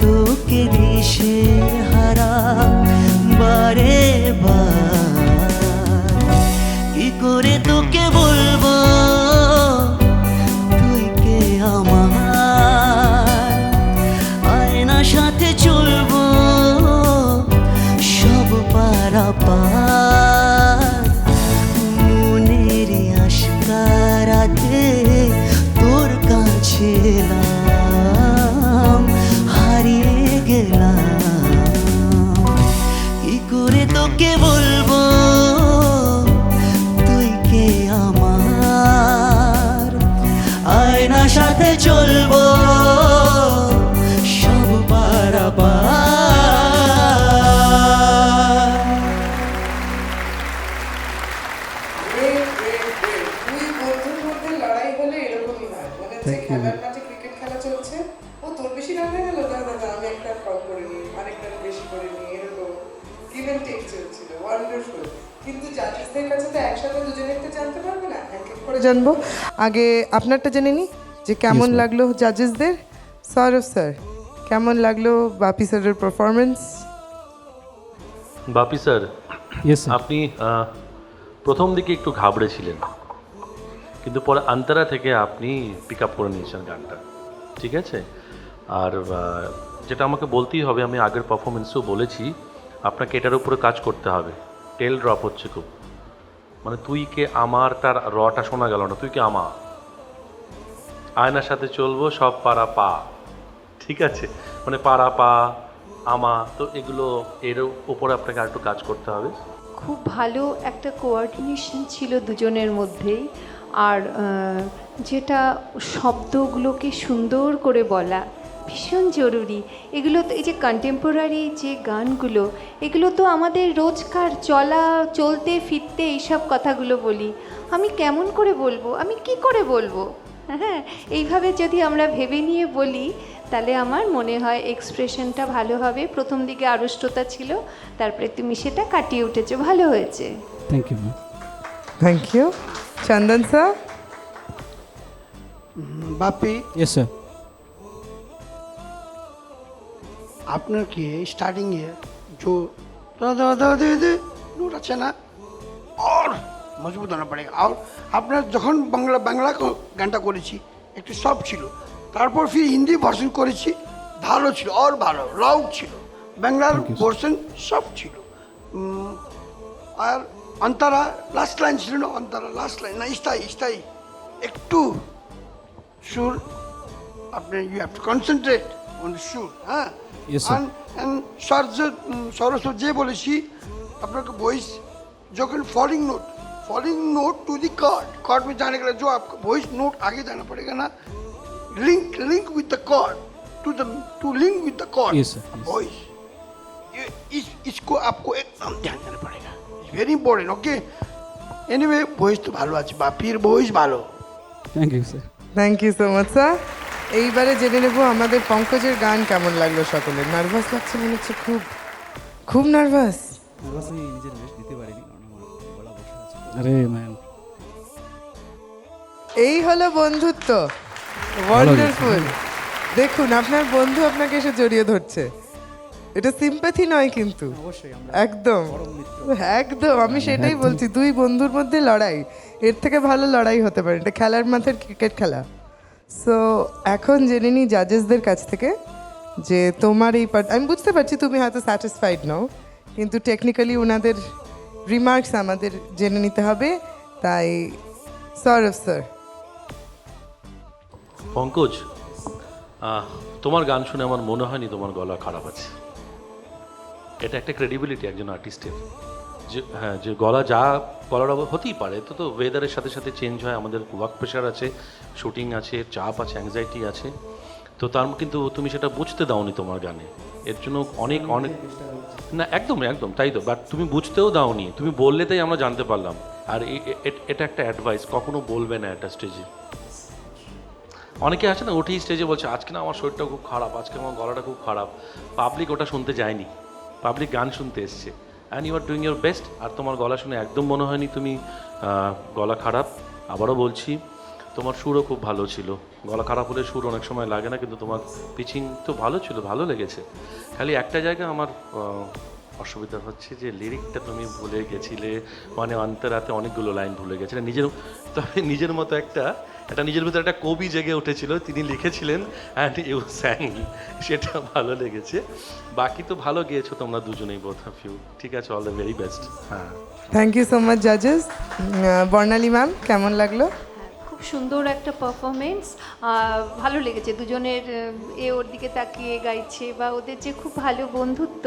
তোকে দিশে হারা বারে বার, কি করে তোকে বলবো তুই কে আমার, আয়না সাথে চলবো সব পারাপার, মনের আশকারাতে তোর কাছে এলাম, হারিয়ে গেলাম, কি করে তোকে বলবো তুই কে আমার, আয়না সাথে চলবো সব পারাপার। দুই বন্ধুর মধ্যে লড়াই হলে এরকমই হয়, মনে হচ্ছে Thank you. খেলার মাঠে ক্রিকেট খেলা চলছে, ও তোর বেশি রান হয়ে গেল, দাদা আমি একটা কম করে নিই, আরেকটা বেশি করে নিই, এরকম গিভ এন্ড টেক চলছিল, ওয়ান্ডারফুল। কিন্তু জাজেসদের কাছে তো একসাথে দুজনে তো জানতে পারবে না, এক এক করে জানবো। আগে আপনারটা জেনে নিই যে কেমন লাগলো জাজেসদের। সৌরভ স্যার, কেমন লাগলো বাপি স্যারের পারফরমেন্স? বাপি স্যার, ইয়েস স্যার। আপনি প্রথম দিকে একটু ঘাবড়েছিলেন, কিন্তু পরে আন্তরা থেকে আপনি পিক আপ করে নিয়েছেন গানটা, ঠিক আছে। আর যেটা আমাকে বলতেই হবে, আমি আগের পারফরমেন্সেও বলেছি, আপনাকে এটার উপরে কাজ করতে হবে। টেল ড্রপ হচ্ছে খুব, মানে তুই কে আমার, তার রটা শোনা গেল না, তুই কে আমা, আয়নার সাথে চলবো সব পারা পা, ঠিক আছে, মানে পারা পা আমা, তো এগুলো এর উপরে আপনাকে আর একটু কাজ করতে হবে। খুব ভালো একটা কোঅর্ডিনেশন ছিল দুজনের মধ্যেই। আর যেটা শব্দগুলোকে সুন্দর করে বলা ভীষণ জরুরি। এগুলো তো এই যে কন্টেম্পোরারি যে গানগুলো, এগুলো তো আমাদের রোজকার চলতে ফিরতে এইসব কথাগুলো বলি। আমি কেমন করে বলবো, আমি কি করে বলবো? হ্যাঁ, এইভাবে যদি আমরা ভেবে নিয়ে বলি তাহলে আমার মনে হয় এক্সপ্রেশনটা ভালো হবে। প্রথম দিকে আড়ষ্টতা ছিল, তারপরে তুমি সেটা কাটিয়ে উঠেছো, ভালো হয়েছে। Thank you ma'am. Thank you. Chandan sir? Bapi, yes sir. আপনার কি স্टार्टिंग जो नोट अच्छा ना और मजबूत होना पड़ेगा। और আপনার যখন বাংলা গানটা করেছি একটু সফট ছিল, তারপর ফির হিন্দি ভার্সন করেছি, ভালো ছিল, আর ভালো লাউড ছিল, বাংলার ভার্সন সফট ছিল। আর অন্তরা লাস্ট লাইন ছিল না, অন্তরা লাস্ট লাইন না, স্থায়ী একটু সুর, আপনি you have to concentrate on the সুর। হ্যাঁ, Yes, sir. সরস্বত যে বলেছি আপনাকে वॉइस যখন falling note to the chord में जाने के लिए जो आपका वॉइस नोट आगे जाना पड़ेगा ना, link with the chord to link with the chord Yes, sir. Yes. Voice, इसको आपको एकदम ध्यान देना पड़ेगा, it's very important. Okay, anyway voice तो ভালো আছে, বাপির वॉइस ভালো। Thank you sir. Thank you so much sir. এইবারে জেনে নেব আমাদের পঙ্কজের গান কেমন লাগলো সকলের। নার্ভাস লাগছে মনে হচ্ছে, খুব খুব নার্ভাস। নার্ভাস আমি নিজের বেশ দিতে পারিনি, কারণ আমার গলা বসে আছে। আরে ম্যাম, এই হলো বন্ধুত্ব, ওয়ান্ডারফুল। দেখুন আপনার বন্ধু আপনাকে এসে জড়িয়ে ধরছে, এটা সিম্প্যাথি নয় কিন্তু, অবশ্যই আমরা একদম একদম আমি সেটাই বলছি, দুই বন্ধুর মধ্যে লড়াই, এর থেকে ভালো লড়াই হতে পারে, এটা খেলার মাঠের ক্রিকেট খেলা। সো এখন জেনে নিই জাজেসদের কাছ থেকে যে তোমার এই পার্ট, আমি বুঝতে পারছি তুমি হয়তো স্যাটিসফাইড নও, কিন্তু টেকনিক্যালি ওনাদের রিমার্কস আমাদের জেনে নিতে হবে। তাই সৌরভ স্যার। পঙ্কজ, তোমার গান শুনে আমার মনে হয়নি তোমার গলা খারাপ আছে। এটা একটা ক্রেডিবিলিটি একজন আর্টিস্টের, যে হ্যাঁ, যে গলাটা হতেই পারে, তো ওয়েদারের সাথে সাথে চেঞ্জ হয়, আমাদের ওয়ার্ক প্রেশার আছে, শুটিং আছে, চাপ আছে, অ্যাংজাইটি আছে, তো কিন্তু তুমি সেটা বুঝতে দাওনি তোমার গানে, এর জন্য অনেক না, একদম তাই তো, বাট তুমি বুঝতেও দাওনি, তুমি বললে তাই আমরা জানতে পারলাম। আর এটা একটা অ্যাডভাইস, কখনো বলবে না একটা স্টেজে। অনেকে আছে না, উঠেই স্টেজে বলছে আজকে না আমার শরীরটা খুব খারাপ, আজকে আমার গলাটা খুব খারাপ। পাবলিক ওটা শুনতে যায়নি, পাবলিক গান শুনতে এসছে, and you are doing your best. আর তোমার গলা শুনে একদম মনে হয়নি তুমি গলা খারাপ। আবারও বলছি, তোমার সুরও খুব ভালো ছিল। গলা খারাপ হলে সুর অনেক সময় লাগে না, কিন্তু তোমার পিচিং তো ভালো ছিল, ভালো লেগেছে। খালি একটা জায়গায় আমার অসুবিধা হচ্ছে যে লিরিকটা তুমি ভুলে গেছিলে, মানে অন্তরাতে অনেকগুলো লাইন ভুলে গেছিলে নিজের। তবে নিজের মতো একটা নিজের ভিতরে একটা কবি জেগে উঠেছিল, তিনি লিখেছিলেন অ্যান্ড ইউ স্যাং, সেটা ভালো লেগেছে। বাকি তো ভালো গিয়েছো তোমরা দুজনেই, বোথ অফ ইউ। ঠিক আছে, অল দ্য ভেরি বেস্ট। হ্যাঁ, থ্যাংক ইউ সো মাচ জাজেস। বর্ণালী ম্যাম, কেমন লাগলো? খুব সুন্দর একটা পারফরমেন্স, ভালো লেগেছে। দুজনের এ ওর দিকে তাকিয়ে গাইছে, বা ওদের যে খুব ভালো বন্ধুত্ব।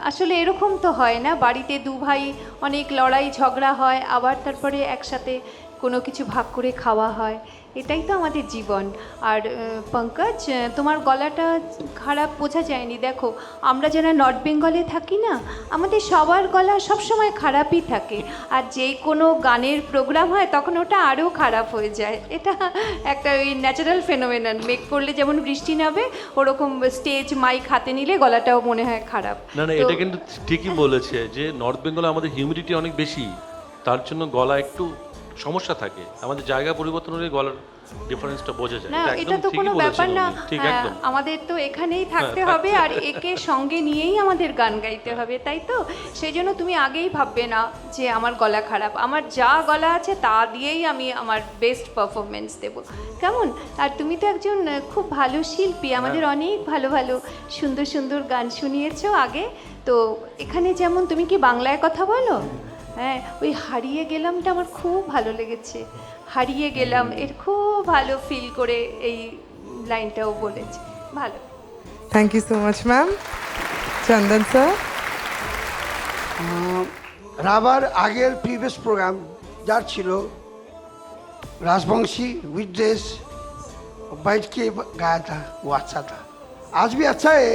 আসলে এরকম তো হয় না, বাড়িতে দু ভাই অনেক লড়াই ঝগড়া হয়, আবার তারপরে একসাথে কোনো কিছু ভাগ করে খাওয়া হয়। এটাই তো আমাদের জীবন। আর পঙ্কজ, তোমার গলাটা খারাপ বোঝা যায়নি। দেখো, আমরা যারা নর্থ বেঙ্গলে থাকি না, আমাদের সবার গলা সবসময় খারাপই থাকে। আর যে কোনো গানের প্রোগ্রাম হয় তখন ওটা আরও খারাপ হয়ে যায়। এটা একটা ওই ন্যাচারাল ফেনোমেনন। মেঘ করলে যেমন বৃষ্টি নামে, ওরকম স্টেজ মাইক হাতে নিলে গলাটাও মনে হয় খারাপ। না না, তো- এটা কিন্তু ঠিকই বলেছে যে নর্থ বেঙ্গলে আমাদের হিউমিডিটি অনেক বেশি, তার জন্য গলা একটু সমস্যা থাকে। আমাদের জায়গা পরিবর্তন হলে গলার ডিফারেন্সটা বোঝা যায়। না, এটা এটা একদম তো ঠিকই কোনো বলেছেন ব্যাপার না। উনি। ঠিক, একদম। আমাদের তো এখানেই থাকতে হবে, আর একে সঙ্গে নিয়েই আমাদের গান গাইতে হবে, তাই তো? সেই জন্য তুমি আগেই ভাববে না যে আমার গলা খারাপ। আমার যা গলা আছে তা দিয়েই আমি আমার বেস্ট পারফরমেন্স দেব, কেমন? আর তুমি তো একজন খুব ভালো শিল্পী, আমাদের অনেক ভালো ভালো সুন্দর সুন্দর গান শুনিয়েছো আগে। তো এখানে যেমন, তুমি কি বাংলায় কথা বলো? হ্যাঁ, ওই হারিয়ে গেলামটা আমার খুব ভালো লেগেছে। হারিয়ে গেলাম, এর খুব ভালো ফিল করে এই লাইনটাও বলেছে, ভালো। Thank you so much ma'am. Chandan sir, রাবার আগের প্রিভিয়াস प्रोग्राम যার ছিল राजवंशी विद ड्रेस बैठ के गाया था, वो अच्छा था। आज भी अच्छा है,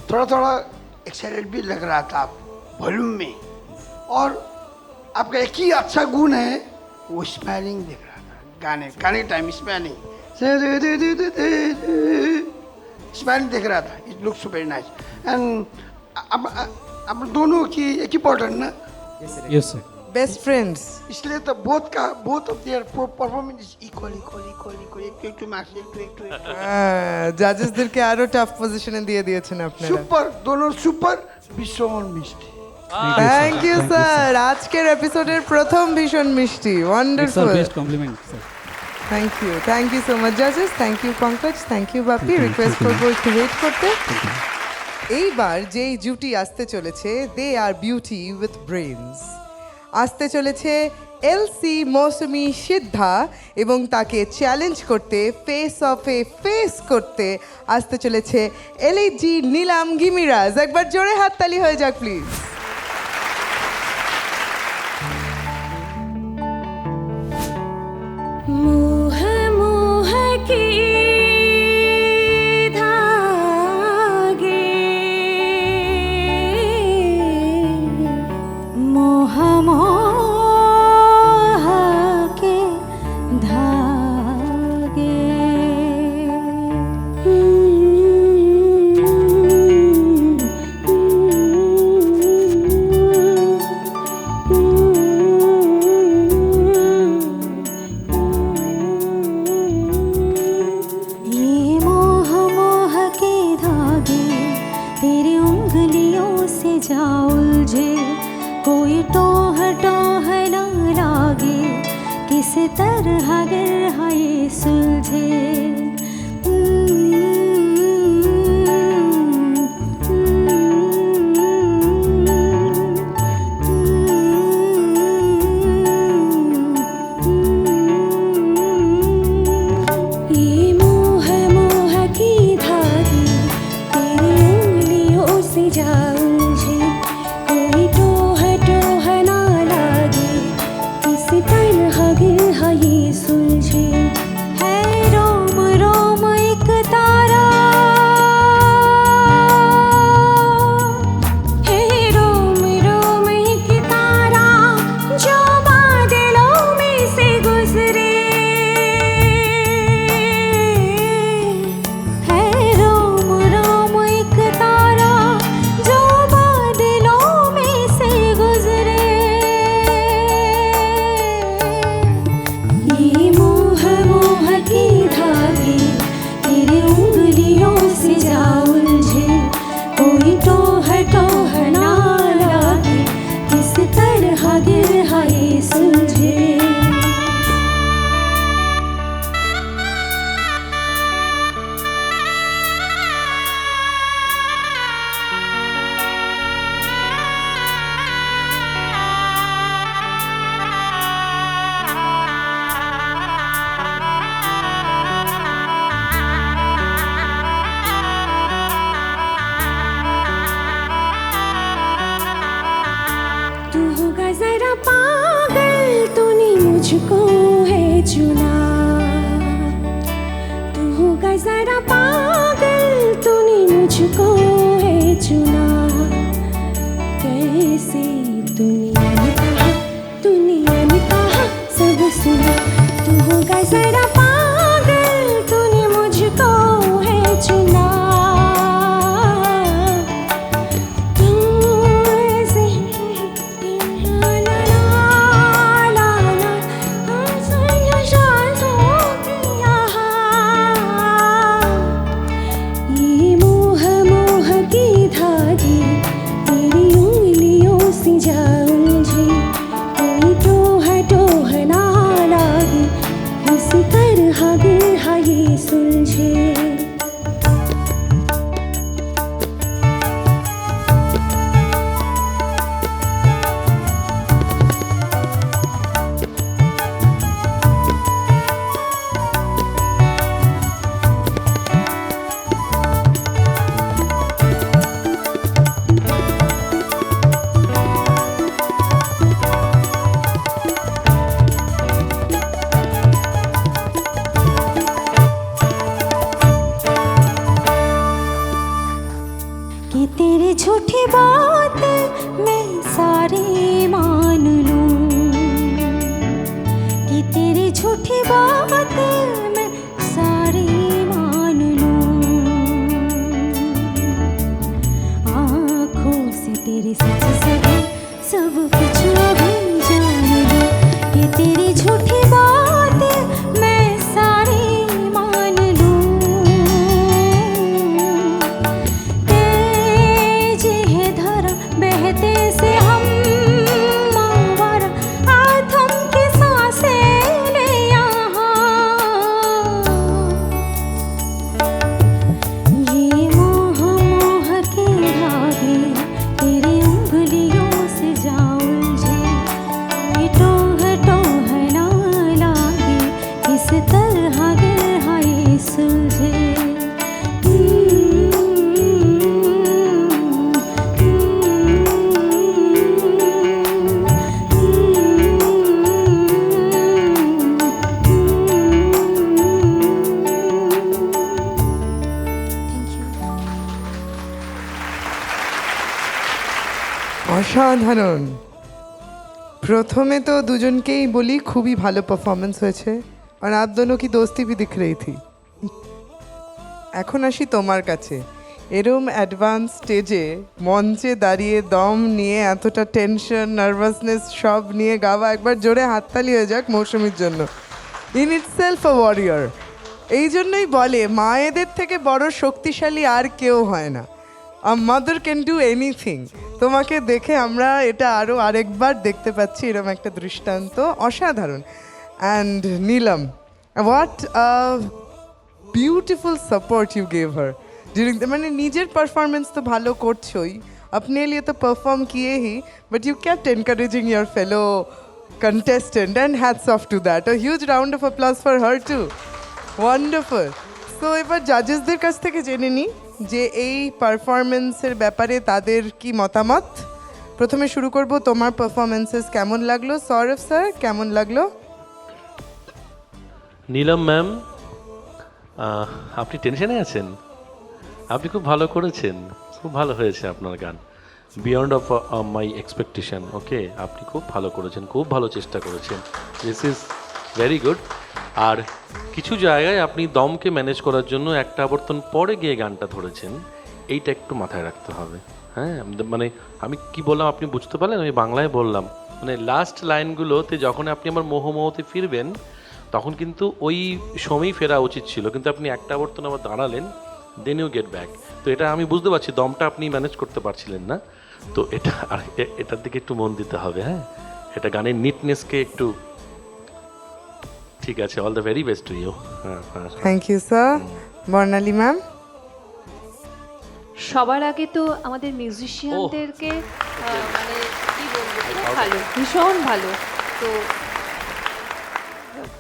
थोड़ा थोड़ा एक्साइटेड भी लग रहा था वॉल्यूम में। और आपका एक ही अच्छा गुण है, वो स्मेलिंग दिख रहा था। गाने टाइम स्मेलिंग दिख रहा था। It looks very nice. And आप दोनों की एक ही पैटर्न ना, यस सर। Best friends. इसलिए तो both of their performance is equal एक मार्क्स एक জাজেসদেরকে আরো টাফ পজিশনে দিয়ে দিয়েছেন আপনারা। सुपर, दोनों सुपर, भीषण मिष्टी। Thank you sir. আজকের এপিসোডের প্রথম ভীষণ মিষ্টি, it's our wonderful. Best compliment sir. Thank you so much জাজেস। Thank you Pankaj, thank you Bapi. Request করবো একটু ওয়েট করতে। এইবার যেই জুটি আসতে চলেছে, they are beauty with brains. আসতে চলেছে এলসি মৌসুমি সিদ্ধা, এবং তাকে চ্যালেঞ্জ করতে, ফেস অফে ফেস করতে আসতে চলেছে এলএজি নীলাম গিমিরাজ। একবার জোরে হাততালি হয়ে যাক প্লিজ। मोह मोह के धागे, मोह मोह के धागे। ये मोह मोह के धागे तेरी उंगलियों से जा उलझे, कोई टोह टोह न लागे, किस तरह गिर ये सुलझे। ये मोह मोह की धागे तेरी उंगलियों से जा उलझे, कोई टोह टोह ना लागे, किसी तरह गिर ये सुलझे। है रोग चुना तू होगा जरा पागल तूने मुझको है चुना कैसे दुनिया ने कहा सब सुना तू होगा जरा पागल तूने मुझको है चुना तू ऐसे ला ला ला ला ये मोह मोह की धागे तेरी उंगलियों से जा उलझे कोई टोह ना लागे किसी तरह दिल है ये सुलझे कि तेरी झूठी बात मैं सारी मान लूं कि तेरी झूठी बात मैं सारी मान लूं आँखों से तेरे सच सच सब कुछ अभी जान लूं कि तेरी झूठी बात मैं सारी मान लूं तेज है धारा बहते से हम मावरा आथम की सांसें ले यहाँ ये मोह मोह के धागे तेरी उंगलियों से जा उलझे ये टोह ना लागे किस तरह दिल है ये सुलझे অসাধারণ। প্রথমে তো দুজনকেই বলি খুবই ভালো পারফরমেন্স হয়েছে আর আপ দোনো কি দোস্তি ভি দিখ রही थी। এখন আসি তোমার কাছে, এরম অ্যাডভান্স স্টেজে মঞ্চে দাঁড়িয়ে দম নিয়ে এতটা টেনশন নার্ভাসনেস সব নিয়ে গাওয়া, একবার জোরে হাততালি হয়ে যাক মৌসুমীর জন্য। In itself a warrior. এই জন্যই বলে মায়েদের থেকে বড় শক্তিশালী আর কেউ হয় না। A mother can do anything. তোমাকে দেখে আমরা এটা আরও আরেকবার দেখতে পাচ্ছি, এরকম একটা দৃষ্টান্ত অসাধারণ। And Neelam, what a beautiful support you gave her during মানে নিজের পারফরমেন্স তো ভালো করছোই, अपने लिए तो परफॉर्म किए ही, but you kept encouraging your fellow contestant and hats off to that. A huge round of applause for her too. Wonderful. So এবার জাজেসদের কাছ থেকে জেনে নিই যে এই পারফরমেন্সের ব্যাপারে তাদের কি মতামত। প্রথমে শুরু করব, তোমার পারফরমেন্সেস কেমন লাগলো? সৌরভ স্যার কেমন লাগলো? নীলম ম্যাম, আপনি টেনশনে আছেন? আপনি খুব ভালো করেছেন, খুব ভালো হয়েছে আপনার গান, বিয়ন্ড অফ মাই এক্সপেকটেশন। ওকে, আপনি খুব ভালো করেছেন, খুব ভালো চেষ্টা করেছেন, দিস ইজ ভেরি গুড। আর কিছু জায়গায় আপনি দমকে ম্যানেজ করার জন্য একটা আবর্তন পরে গিয়ে গানটা ধরেছেন, এইটা একটু মাথায় রাখতে হবে। হ্যাঁ, মানে আমি কি বললাম আপনি বুঝতে পারলেন? আমি বাংলায় বললাম, মানে লাস্ট লাইনগুলোতে যখন আপনি আমার মোহতে ফিরবেন তখন কিন্তু ওই সময়ই ফেরা উচিত ছিল, কিন্তু আপনি একটা আবর্তন আবার দাঁড়ালেন, দেন ইউ গেট ব্যাক। তো এটা আমি বুঝতে পারছি দমটা আপনি ম্যানেজ করতে পারছিলেন না, তো এটা আর এটার দিকে একটু মন দিতে হবে। হ্যাঁ, এটা গানের নিটনেসকে একটু, ঠিক আছে, all the very best to you. Thank you sir. Barnali ma'am? সবার আগে তো আমাদের মিউজিশিয়ানদেরকে মানে কি বলবো, খুব ভালো, ভীষণ ভালো। তো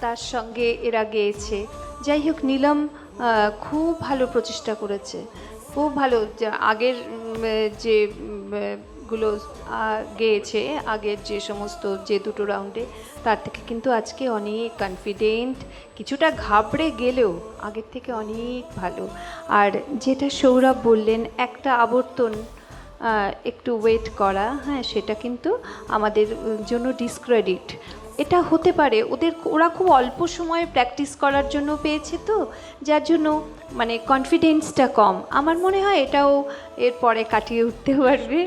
তার সঙ্গে এরা গেয়েছে, যাই হোক নীলম খুব ভালো প্রচেষ্টা করেছে, খুব ভালো। আগের যে গানগুলো গেয়েছে আগের যে সমস্ত যে দুটো রাউন্ডে, তার থেকে কিন্তু আজকে অনেক কনফিডেন্ট, কিছুটা ঘাবড়ে গেলেও আগের থেকে অনেক ভালো। আর যেটা সৌরভ বললেন, একটা আবর্তন একটু ওয়েট করা, হ্যাঁ, সেটা কিন্তু আমাদের জন্য ডিসক্রেডিট। এটা হতে পারে ওরা খুব অল্প সময়ে প্র্যাকটিস করার জন্য পেয়েছে, তো যার জন্য মানে কনফিডেন্সটা কম। আমার মনে হয় এটাও এরপরে কাটিয়ে উঠতে পারবে।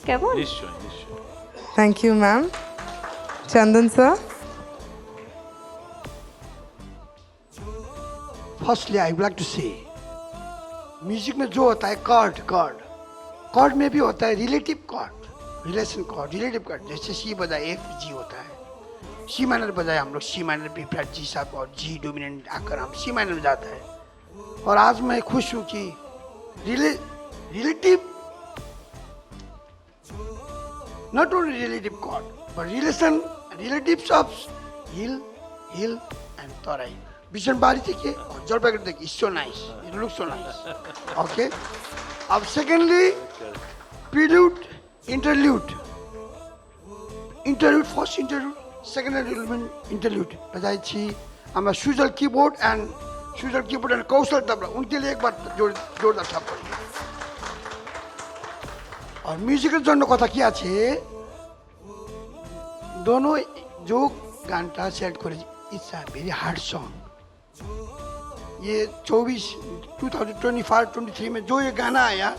কেমন? নিশ্চয়ই নিশ্চয়ই। Thank you ma'am. Chandan sir. Firstly I would like to say music में जो होता है कॉर्ड में भी होता है relative chord, relation chord, relative chord. जैसे सी बजाए एफ जी होता है, सी माइनर बजाए हम लोग सी माइनर बी फ्लैट जी साहब और जी डोमिनेंट आकर हम सी माइनर में जाता है। और आज मैं खुश हूँ कि relative not only relative chord but relatives of hill and torai. Bishan bari থেকে জলপাইগুড়ি থেকে is so nice, it looks so nice. Okay, secondly prelude, interlude, first interlude, second interlude बजाइছি আমরা সুজল কিবোর্ড and কৌশল तबला, उनके लिए एक बार जोरदार थाप्पड़। और म्यूजिकेর জন্য কথা কি আছে, दोनों जो गानটা सेट করেছি it's a very hard song. ये 2023 में जो ये गाना आया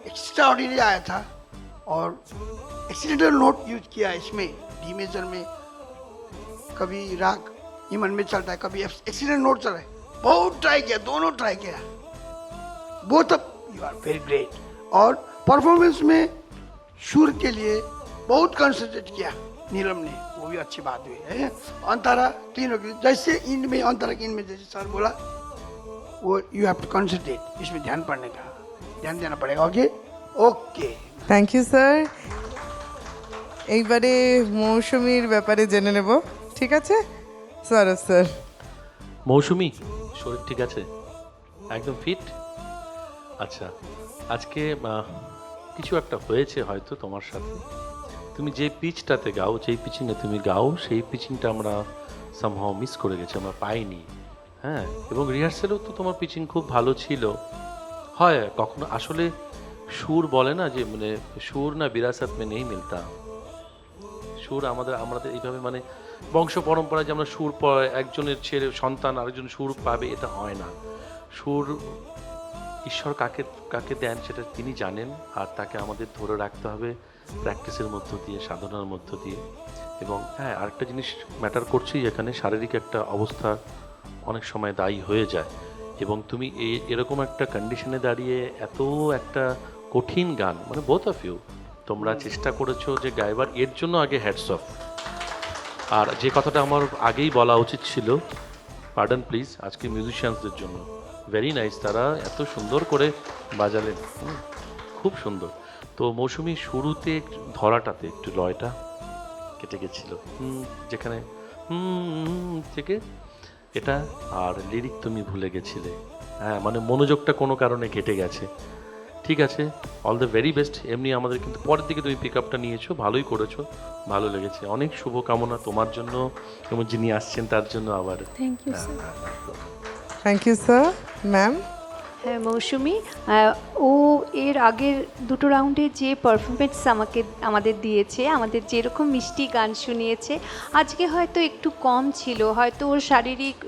एक्स्ट्रा ऑर्डिनरी आया था और एक्सीडेंटल नोट यूज किया इसमें, डी मेजर में, कभी राग ईमन में चलता है, कभी एक्सीडेंट नोट चल रहा है। बहुत ट्राई किया, दोनों ट्राई किया, both of you are very great. और परफॉर्मेंस में सुर के लिए बहुत कंसंट्रेट किया नीलम ने, वो भी अच्छी बात हुई है। अंतरा तीनों की जैसे इन में, अंतरा की इन में जैसे सर बोला, वो यू हैव टू कंसंट्रेट, इसमें ध्यान देना पड़ेगा। Okay thank you sir. এইবারে মৌসুমীর ব্যাপারে জেনে নেব, ঠিক আছে সৌরভ স্যার? মৌসুমি, শরীর ঠিক আছে? একদম ফিট? আচ্ছা, আজকে কিছু একটা হয়েছে হয়তো তোমার সাথে। তুমি যে পিচটাতে গাও, যেই পিচিংয়ে তুমি গাও, সেই পিচিংটা আমরা সামহাও মিস করে গেছি, আমরা পাইনি। হ্যাঁ, এবং রিহার্সেলেও তো তোমার পিচিং খুব ভালো ছিল। হয় কখনো আসলে সুর বলে না যে মানে সুর না বিরাসত মে নেই মিলতা। সুর আমাদের এইভাবে মানে বংশ পরম্পরায় যে আমরা সুর একজনের ছেলে সন্তান আরেকজন সুর পাবে, এটা হয় না। সুর ঈশ্বর কাকে দেন সেটা তিনি জানেন, আর তাকে আমাদের ধরে রাখতে হবে প্র্যাকটিসের মধ্য দিয়ে, সাধনার মধ্য দিয়ে। এবং হ্যাঁ, আরেকটা জিনিস ম্যাটার করছে, এখানে শারীরিক একটা অবস্থা অনেক সময় দায়ী হয়ে যায়। এবং তুমি এরকম একটা কন্ডিশনে দাঁড়িয়ে এত একটা কঠিন গান, মানে বোথ অফ ইউ তোমরা চেষ্টা করেছো যে গাইবার, এর জন্য আগে হ্যাটস অফ। আর যে কথাটা আমার আগেই বলা উচিত ছিল, পার্ডন প্লিজ, আজকে মিউজিশিয়ানসদের জন্য ভেরি নাইস, তারা এত সুন্দর করে বাজালেন, খুব সুন্দর। তো মৌসুমি শুরুতে ধরাটাতে একটু লয়টা কেটে গেছিল, যেখানে থেকে এটা, আর লিরিক তুমি ভুলে গেছিলে। হ্যাঁ, মানে মনোযোগটা কোনো কারণে কেটে গেছে। ঠিক আছে, অল দ্য ভেরি বেস্ট। এমনি আমাদের কিন্তু পরের দিকে তুমি পিক আপটা নিয়েছো, ভালোই করেছো, ভালো লেগেছে। অনেক শুভকামনা তোমার জন্য এবং যিনি আসছেন তার জন্য আবার। Thank you sir. Thank you sir. Ma'am? হ্যাঁ মৌসুমি, ও এর আগের দুটো রাউন্ডে যে পারফরমেন্স আমাদের দিয়েছে, আমাদের যেরকম মিষ্টি গান শুনিয়েছে, আজকে হয়তো একটু কম ছিল, হয়তো ওর শারীরিক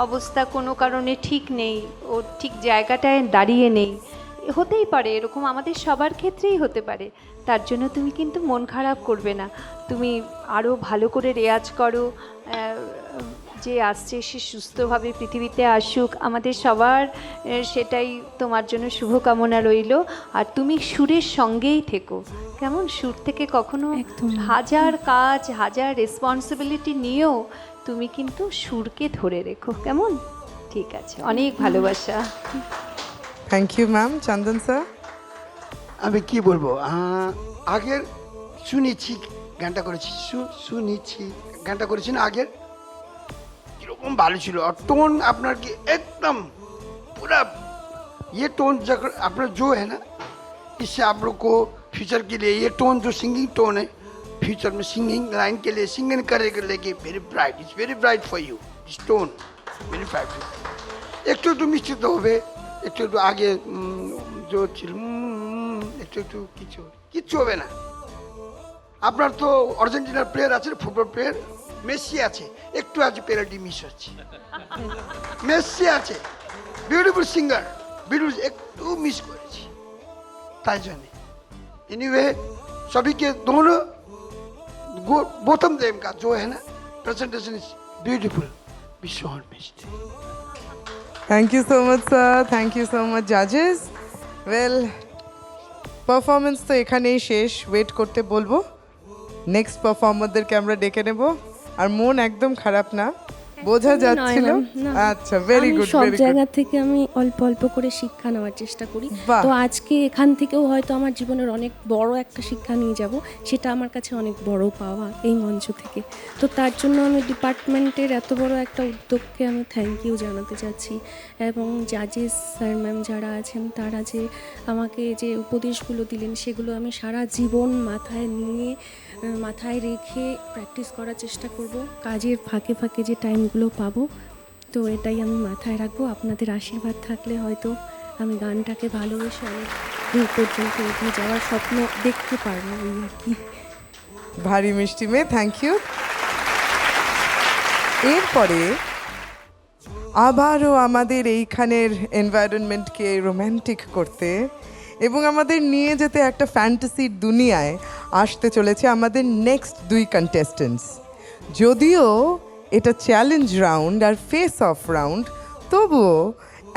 অবস্থা কোনো কারণে ঠিক নেই, ওর ঠিক জায়গাটায় দাঁড়িয়ে নেই, হতেই পারে, এরকম আমাদের সবার ক্ষেত্রেই হতে পারে। তার জন্য তুমি কিন্তু মন খারাপ করবে না, তুমি আরও ভালো করে রেয়াজ করো, যে আসছে সে সুস্থভাবে পৃথিবীতে আসুক, আমাদের সবার সেটাই তোমার জন্য শুভকামনা রইল। আর তুমি সুরের সঙ্গেই থেকো, কেমন? সুর থেকে কখনো হাজার কাজ, হাজার রেসপন্সিবিলিটি নিয়েও তুমি কিন্তু সুরকে ধরে রেখো, কেমন? ঠিক আছে, অনেক ভালোবাসা। Thank you ma'am. Chandan sir? আমি কি বলবো, আগের শুনেছি গানটা করেছি, শুনেছি গানটা করেছি না আগের, কিরকম ভালো ছিল। और टोन আপনার কি एकदम पूरा ये टोन अपना जो है ना, इससे आप लोग को फ्यूचर के लिए ये टोन जो सिंगिंग टोन है, फ्यूचर में सिंगिंग लाइन के लिए सिंगिंग करेगा लेके very bright, it's very bright for you, this tone very bright. একটু মিষ্টি তো হবে, একটু আগে जो ছিল একটু কিচ্ছু হবে না। আপনার তো আর্জেন্টিনার প্লেয়ার আছে, ফুটবল প্লেয়ার মেসি আছে, একটু আজ পেনাল্টি মিস হচ্ছে। মেসি আছে, বিউটিফুল সিঙ্গার, বিউটিফুল, একটু মিস করেছি তাই জন্য। एनीवे सभी के दोनों गौतम देव का जो है ना presentation is beautiful, wish you all best. Thank you so much sir, thank you so much জাজেস। ওয়েল, পারফরমেন্স তো এখানেই শেষ, ওয়েট করতে বলবো, নেক্সট পারফর্মারদেরকে আমরা ডেকে নেব। আর মন একদম খারাপ না, বোঝা যাচ্ছিল। আচ্ছা, ভেরি গুড, সব ভেরি গুড। জায়গা থেকে আমি অল্প অল্প করে শিক্ষা নেওয়ার চেষ্টা করি। বাহ। তো আজকে এখান থেকেও হয়তো আমার জীবনের অনেক বড় একটা শিক্ষা নিয়ে যাব, সেটা আমার কাছে অনেক বড় পাওয়া এই মঞ্চ থেকে। তো তার জন্য আমি ডিপার্টমেন্টের এত বড় একটা উদ্যোগকে আমি থ্যাংক ইউ জানাতে চাচ্ছি, এবং জাজেস স্যার ম্যাম যারা আছেন তারা যে আমাকে যে উপদেশগুলো দিলেন সেগুলো আমি সারা জীবন মাথায় রেখে প্র্যাকটিস করার চেষ্টা করব, কাজের ফাঁকে ফাঁকে যে টাইমগুলো পাবো। তো এটাই আমি মাথায় রাখবো। আপনাদের আশীর্বাদ থাকলে হয়তো আমি গানটাকে ভালোবেসে অনেক দূর পর্যন্ত এগিয়ে যাওয়ার স্বপ্ন দেখতে পারবো, এই আর কি। ভারী মিষ্টি মেয়ে, থ্যাংক ইউ। এরপরে আবারও আমাদের এইখানের এনভায়রনমেন্টকে রোম্যান্টিক করতে এবং আমাদের নিয়ে যেতে একটা ফ্যান্টাসির দুনিয়ায় আসতে চলেছে আমাদের নেক্সট দুই কন্টেস্টেন্টস। যদিও এটা চ্যালেঞ্জ রাউন্ড আর ফেস অফ রাউন্ড, তবুও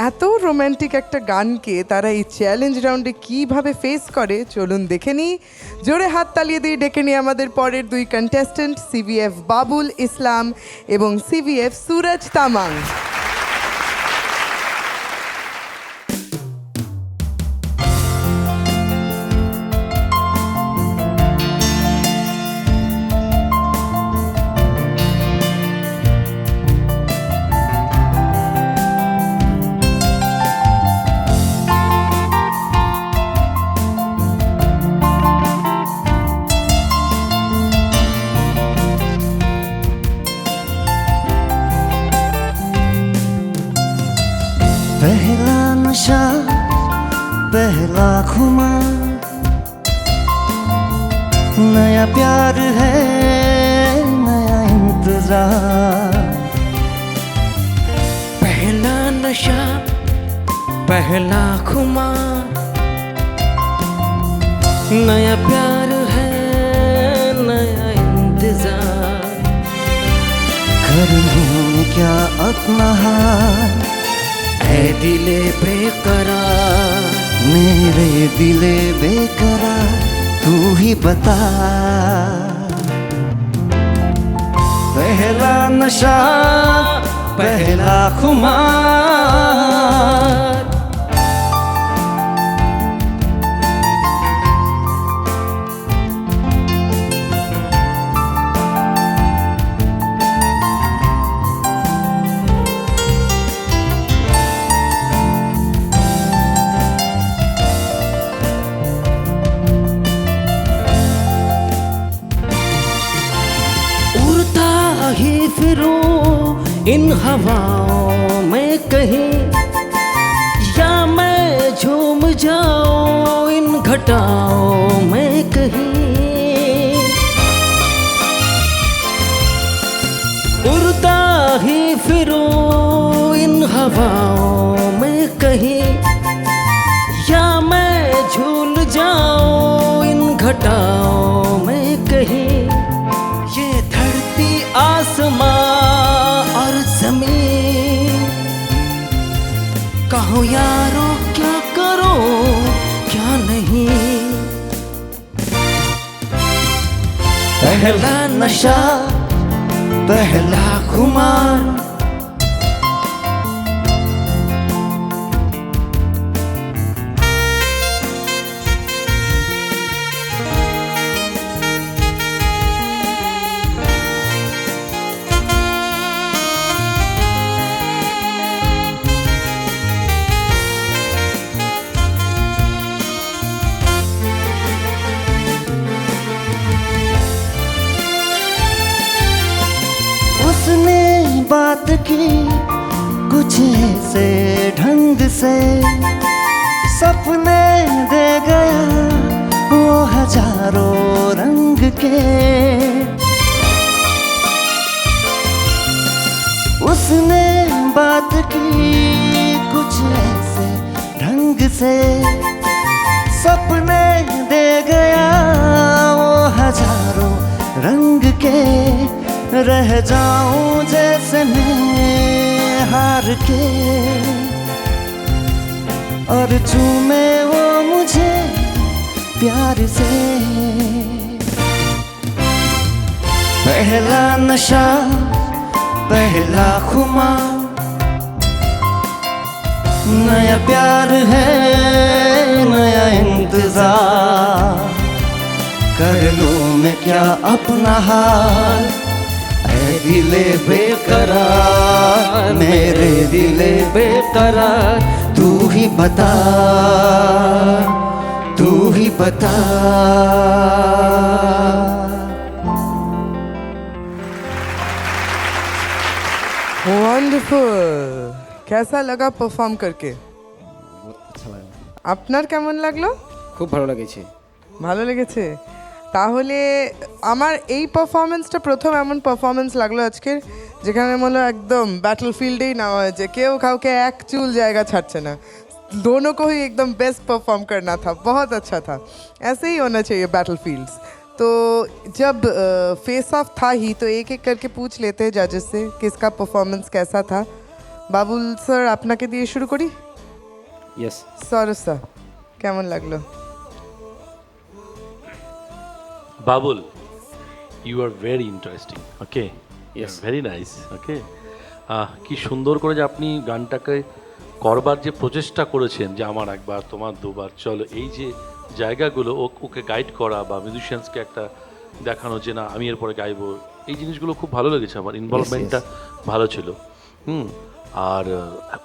এত রোম্যান্টিক একটা গানকে তারা এই চ্যালেঞ্জ রাউন্ডে কীভাবে ফেস করে চলুন দেখে নিই। জোরে হাত তালিয়ে দিয়ে ডেকে নিই আমাদের পরের দুই কন্টেস্টেন্ট, সিভিএফ বাবুল ইসলাম এবং সিভিএফ সুরজ তামাং। पहला नशा पहला खुमार, नया प्यार है नया इंतजार। पहला नशा पहला खुमार, नया प्यार है नया इंतजार। कर लूं क्या अपना हाल, है दिले बेकरार, मेरे दिले बेकरार, तू ही बता। पहला नशा पहला खुमार, ही फिरूं इन हवाओं में कहीं, या मैं झूम जाऊं इन घटाओं में कहीं। उड़ता ही फिरूं इन हवाओं में कहीं, या मैं झूल जाऊं इन घटाओं में कहीं। ये धरती आसमां और जमीन, कहो यारो क्या करो क्या नहीं। पहला नशा पहला खुमार, से सपने दे गया वो हजारों रंग के। उसने बात की कुछ ऐसे ढंग से सपने दे गया वो हजारों रंग के। रह जाऊं जैसे मैं हार के और चूमे वो मुझे प्यार से। पहला नशा पहला खुमार नया प्यार है नया इंतजार। कर लूं मैं क्या अपना हाल ऐ दिले बेकरार मेरे दिले बेकरार। तू ही बता तू ही बता। ওয়ান্ডারফুল। कैसा लगा পারফর্ম করকে? বহুত আচ্ছা লাগে, আপনার কেমন লাগলো? খুব ভালো লেগেছে। ভালো লেগেছে? তাহলে আমার এই পারফরমেন্সটা প্রথম এমন পারফরমেন্স লাগলো আজকের যেখানে মনে হলো একদম ব্যাটল ফিল্ডেই নেওয়া হয়েছে, কেউ কাউকে এক চুল জায়গা ছাড়ছে না। दोनों को ही एकदम बेस्ट परफॉर्म करना था, बहुत अच्छा था। ऐसे ही होना चाहिए बैटल फील्ड्स। तो जब फेस ऑफ था ही तो एक एक करके पूछ लेते हैं जजेस से किसका परफॉर्मेंस कैसा था। বাবুল স্যার আপনাকে দিয়ে শুরু করি। ইয়েস, সরস স্যার কেমন লাগলো? Babul, you are very interesting. Okay, Yes. Very nice. Okay, কি সুন্দর করে যে আপনি গানটাকে করবার যে প্রচেষ্টা করেছেন, যে আমার একবার তোমার দুবার চলো, এই যে জায়গাগুলো ওকে গাইড করা বা মিউজিশিয়ানসকে একটা দেখানো যে না আমি এরপরে গাইবো, এই জিনিসগুলো খুব ভালো লেগেছে আমার। ইনভলভমেন্টটা ভালো ছিল। আর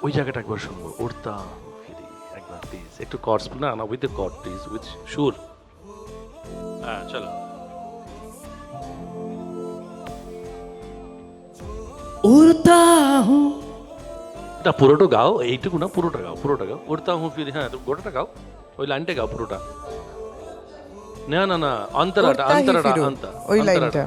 ওই জায়গাটা একবার শুনবো, উড়তা ফিরি একবার প্লিজ, একটু কর্ডস না না with the chord please, with সুর। হ্যাঁ চলো। उड़ता हूँ এটা পুরোটা গাও, এইটুকু না, পুরোটা গাও, পুরোটা গাও। উড়তা হুঁ ফির, হ্যাঁ গোটাটা গাও, ওই লাইনটা গাও পুরোটা। না না না, অন্তরাটা উড়তা হি অন্তরাটা ফিরো, অন্তা, ওই অন্তরাটা। লাইনটা।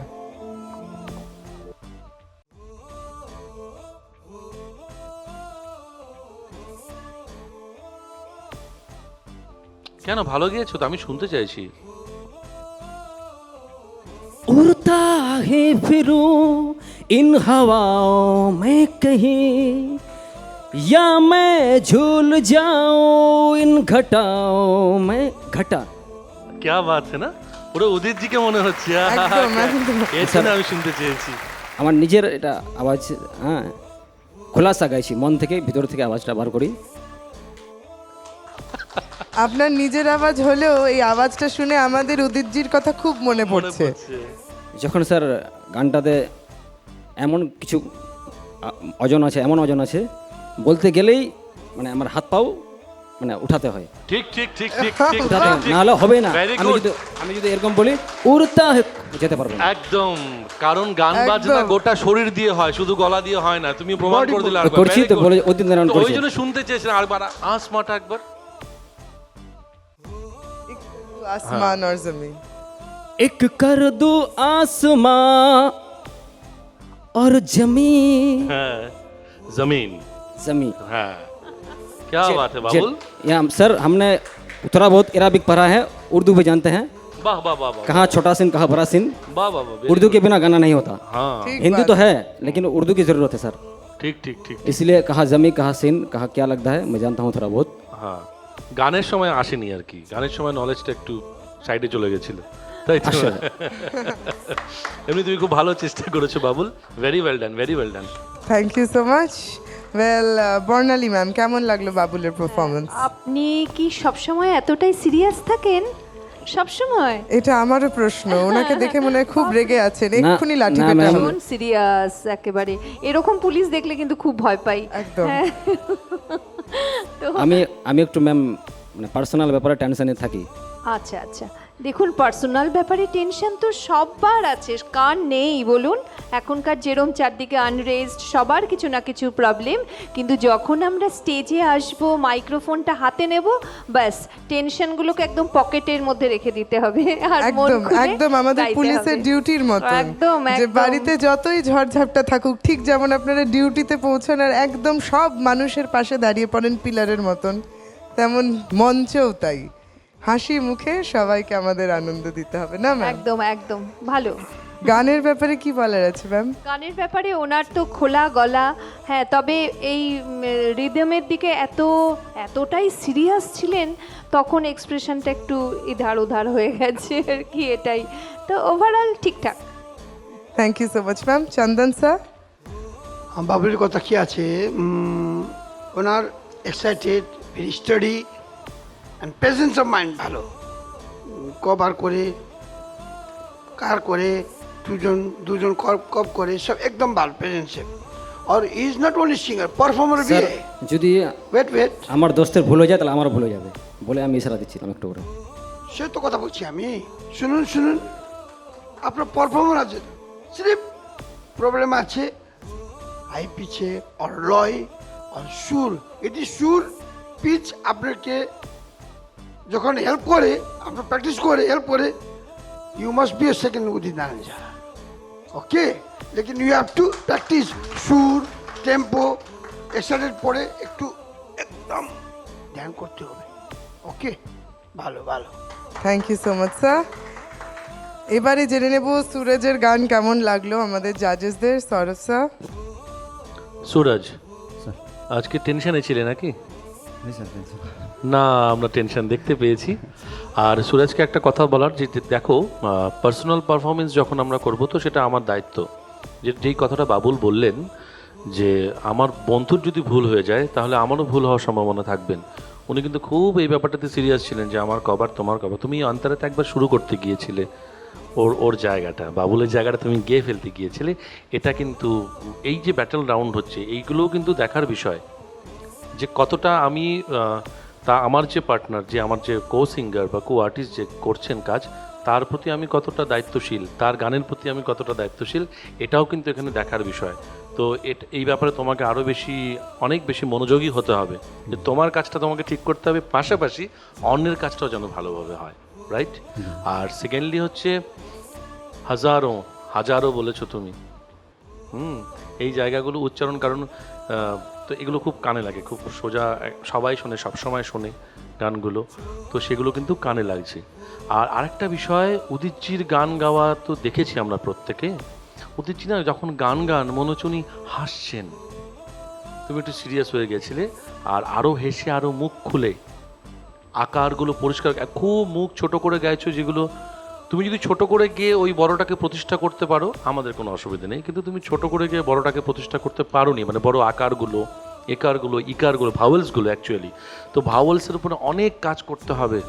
কেন ভালো গিয়েছো তো, আমি শুনতে চাইছি। उड़ता ही फिरूं इन हवाओं में कहीं या मैं झूल जाऊं इन घटाओं में। घटा क्या बात है ना, পুরো উদিত জিকে মনে হচ্ছে। একদম, একদম। এর জন্য আমি শুনতে চেয়েছি। আমার নিজের এটা আওয়াজ, হ্যাঁ খোলাসা গাইছি, মন থেকে ভিতর থেকে আওয়াজটা বার করি। আপনার নিজের আওয়াজ হলেও এই আওয়াজটা শুনে আমাদের উদিতজির কথা খুব মনে পড়ছে। যখন স্যার গানটাতে এমন কিছু অজন আছে, এমন অজন আছে বলতে গেলেই মানে আমার হাত পাও মানে উঠাতে হয়, ঠিক ঠিক ঠিক ঠিক ঠিক উঠাতে হয়, ঠিক। না হলে হবে না। Very আমি good. যদি এরকম বলি উড়তা যেতে পারবো না। একদম, কারণ গান বাজনা একদম। গোটা শরীর দিয়ে হয়, শুধু গলা দিয়ে হয় না। তুমি প্রমাণ করে দিলে আরেকবার। করছি Very তো, good. বলে অতীত নারায়ণ তো ওই করছি। জন্য শুনতে চেয়েছিলাম আরেকবার আসমাটা একবার। আসমান আর জমিন। एक कर दो आसमां और जमीन। হ্যাঁ, জমিন। जमी হ্যাঁ, क्या बात है बाबुल। यहाँ सर हमने थोड़ा बहुत अरबिक पढ़ा है, उर्दू भी जानते हैं। वाह वाह वाह वाह कहाँ छोटा सिन कहाँ बड़ा सिन, वाह वाह वाह, very उर्दू good. के बिना गाना नहीं होता। हाँ, ঠিক हिंदी বাত। तो है लेकिन उर्दू की ज़रूरत है सर, ঠিক ঠিক ঠিক। इसलिए कहाँ जमी कहाँ सिन कहाँ क्या लगता है मैं जानता हूँ थोड़ा बहुत। হ্যাঁ, গানের সময় আসেনি আর কি, গানের সময় নলেজটা একটু সাইডে চলে গেছিল, তাই তো? এমনি তুমি খুব ভালো চেষ্টা করেছো Babul, very well done, very well done. Thank you so much. Well, Barnali ma'am কেমন লাগলো বাবুলের পারফরমেন্স? আপনি কি সবসময় এতটাই সিরিয়াস থাকেন? সবসময় এটা আমারও প্রশ্ন, ওনাকে দেখে মনে হয় খুব রেগে আছেন, এক্ষুনি লাঠি না, পেটা ম্যাম। হবে। ভীষণ সিরিয়াস একেবারে। এরকম পুলিশ দেখলে কিন্তু খুব ভয় পাই। একদম। হ্যাঁ। তো আমি একটু ম্যাম মানে পার্সোনাল ব্যাপারে টেনশনে থাকি। আচ্ছা আচ্ছা, দেখুন পার্সোনাল ব্যাপারে টেনশন তো সববার আছে, কার নেই বলুন? এখনকার যেরম চারদিকে আনরেস্ট, সবার কিছু না কিছু প্রবলেম, কিন্তু যখন আমরা স্টেজে আসবো, মাইক্রোফোনটা হাতে নেব, ব্যাস টেনশনগুলোকে একদম পকেটের মধ্যে রেখে দিতে হবে আর মন একদম খুলে একদম আমাদের গাইতে পুলিশের হবে। ডিউটির মতো, একদম যে একদম। বাড়িতে যতই ঝড়ঝাপটা থাকুক, ঠিক যেমন আপনারা ডিউটিতে পৌঁছান আর একদম সব মানুষের পাশে দাঁড়িয়ে পড়েন পিলারের মতন, তেমন মঞ্চেও তাই হাসি মুখে সবাইকে আমাদের আনন্দ দিতে হবে, না ম্যাম? একদম একদম ভালো। গানের ব্যাপারে কি বলার আছে ম্যাম? গানের ব্যাপারে ওনার তো খোলা গলা, হ্যাঁ, তবে এই রিদমের দিকে এতটাই সিরিয়াস ছিলেন, তখন এক্সপ্রেশনটা একটু ইধার উধার হয়ে গেছে আর কি, এটাই তো। ওভারঅল ঠিকঠাক। Thank you so much ma'am. Chandan sir? বাবুলির কথা কি আছে, ওনার excited, very steady and presence of mind ভালো, কভার করে কার করে দুজন কপ করে, সব একদম ভালো প্রেজেন্সে। আর is not only singer, performer भी স্যার है। যদি ওয়েট আমার দোস্তের ভুল হয়ে যায় তাহলে আমারও ভুল হয়ে যাবে বলে আমি ইশারা দিচ্ছিলাম একটু করে। সে তো কথা বলছি আমি, শুনুন আপনার পারফর্মার আছে, সির্ফ প্রবলেম আছে হাই পিচে আর লয় আর সুর। এটি সুর পিচ আপনাকে যখন হেল্প করে, আপনার প্র্যাকটিস করে হেল্প করে, you must be a second Udit Narayan Jha, okay? লেকিন ইউ হ্যাভ টু প্র্যাকটিস সুর, টেম্পো, এক্সাইটেড পরে একটু একদম ধ্যান করতে হবে, ওকে? ভালো। Thank you so much sir. এবারে জেনে নেব সুরজের গান কেমন লাগলো আমাদের জাজেসদের। সৌরভ স্যার? সুরজ, আজকে টেনশনে ছিলে নাকি? না, আমরা টেনশন দেখতে পেয়েছি। আর সুরজকে একটা কথা বলার, যে দেখো পার্সোনাল পারফরমেন্স যখন আমরা করব তো সেটা আমার দায়িত্ব। যেই কথাটা বাবুল বললেন যে আমার বন্ধুর যদি ভুল হয়ে যায় তাহলে আমারও ভুল হওয়ার সম্ভাবনা থাকবেন, উনি কিন্তু খুব এই ব্যাপারটাতে সিরিয়াস ছিলেন যে আমার কভার তোমার কভার। তুমি অন্তরাতে একবার শুরু করতে গিয়েছিলে, ওর জায়গাটা, বাবুলের জায়গাটা তুমি গিয়ে ফেলতে গিয়েছিলে। এটা কিন্তু এই যে ব্যাটল রাউন্ড হচ্ছে, এইগুলোও কিন্তু দেখার বিষয় যে কতটা আমি তা আমার যে পার্টনার, যে আমার যে কো সিঙ্গার বা কো আর্টিস্ট যে করছেন কাজ, তার প্রতি আমি কতটা দায়িত্বশীল, তার গানের প্রতি আমি কতটা দায়িত্বশীল, এটাও কিন্তু এখানে দেখার বিষয়। তো এই ব্যাপারে তোমাকে আরও অনেক বেশি মনোযোগী হতে হবে, যে তোমার কাজটা তোমাকে ঠিক করতে হবে, পাশাপাশি অন্যের কাজটাও যেন ভালোভাবে হয়, রাইট? আর সেকেন্ডলি হচ্ছে হাজারো বলেছো তুমি, এই জায়গাগুলো উচ্চারণ, কারণ তো এগুলো খুব কানে লাগে, খুব সোজা, সবাই শোনে, সবসময় শোনে গানগুলো, তো সেগুলো কিন্তু কানে লাগছে। আর আরেকটা বিষয়, উদিতজির গান গাওয়া তো দেখেছি আমরা প্রত্যেকে। উদিতজি না যখন গান মনে হচ্ছে উনি হাসছেন, তুমি একটু সিরিয়াস হয়ে গেছিলে, আর আরও হেসে আরও মুখ খুলে আকারগুলো পরিষ্কার, খুব মুখ ছোট করে গাইছো, যেগুলো তুমি যদি ছোট করে গিয়ে ওই বড়টাকে প্রতিষ্ঠা করতে পারো আমাদের কোনো অসুবিধা নেই, কিন্তু তুমি ছোট করে গিয়ে বড়টাকে প্রতিষ্ঠা করতে পারো নি, মানে বড় আকারগুলো, একারগুলো, ইকারগুলো, ভাওয়েলসগুলো অ্যাকচুয়ালি। তো ভাওয়েলসের উপরে অনেক কাজ করতে হবে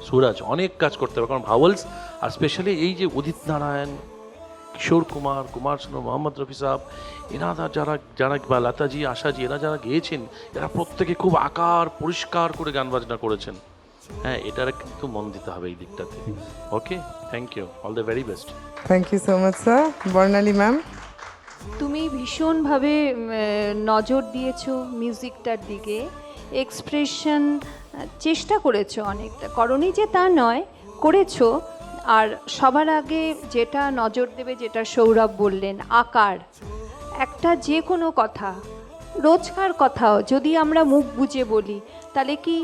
সুরাজ, অনেক কাজ করতে হবে, কারণ ভাওয়েলস, আর স্পেশালি এই যে উদিত নারায়ণ, কিশোর কুমার শানু, মোহাম্মদ রফি সাহেব, এনারা যারা বা লতাজি, আশাজি, এরা যারা গেয়েছেন, এরা প্রত্যেকে খুব আকার পরিষ্কার করে গান বাজনা করেছেন। হ্যাঁ, এটার কিন্তু মন দিতে হবে এই দিকটাতে। Okay, thank you, all the very best. Thank you so much sir. Barnali ma'am? তুমি ভীষণভাবে নজর দিয়েছো মিউজিকটার দিকে, এক্সপ্রেশন চেষ্টা করেছো, অনেকটা করনি যে তা নয়, করেছো। আর সবার আগে যেটা নজর দেবে, যেটা সৌরভ বললেন, আকার। একটা যে কোনো কথা, রোজকার কথাও যদি আমরা মুখ বুজে বলি তাহলে কি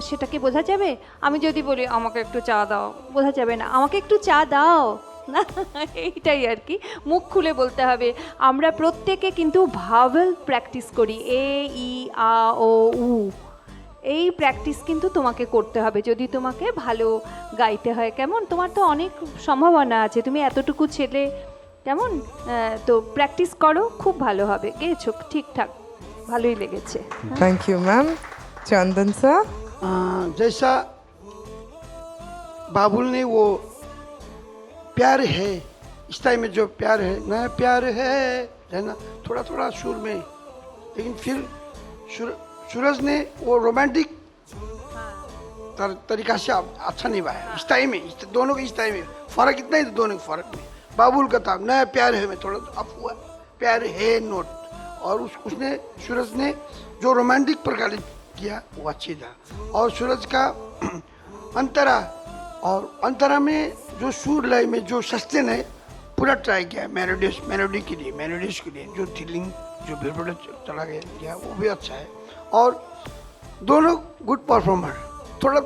সেটাকে বোঝা যাবে? আমি যদি বলি আমাকে একটু চা দাও, বোঝা যাবে না। আমাকে একটু চা দাও না, এইটাই আর কি, মুখ খুলে বলতে হবে। আমরা প্রত্যেকে কিন্তু ভাওয়েল প্র্যাকটিস করি, এ, ই, আ, ও, উ, এই প্র্যাকটিস কিন্তু তোমাকে করতে হবে যদি তোমাকে ভালো গাইতে হয়। কেমন, তোমার তো অনেক সম্ভাবনা আছে, তুমি এতটুকু ছেলে, কেমন, তো প্র্যাকটিস করো, খুব ভালো হবে। গেয়েছো ঠিকঠাক, ভালোই লেগেছে। Thank you ma'am. चंदन सा? जैसा बाबुल ने वो प्यार है, इस टाइम में जो प्यार है ना, प्यार है ना, थोड़ा थोड़ा सुर में, लेकिन फिर सूरज ने वो रोमांटिक तरीका से अच्छा निभाया इस टाइम में, दोनों के इस टाइम में फ़र्क इतना ही, दोनों के फ़र्क में। बाबुल का था नया प्यार है में थोड़ा अप हुआ, प्यार है नोट, और उसने सूरज ने जो रोमांटिक प्रकार किया वो अच्छी था। और सूरज का अंतरा, और अंतरा में जो सुर लय में जो सस्टेन है पूरा ट्राई किया, मेलोडी के लिए जो थ्रिलिंग जो बिल्कुल चला गया वो भी अच्छा है। और दोनों गुड परफॉर्मर, थोड़ा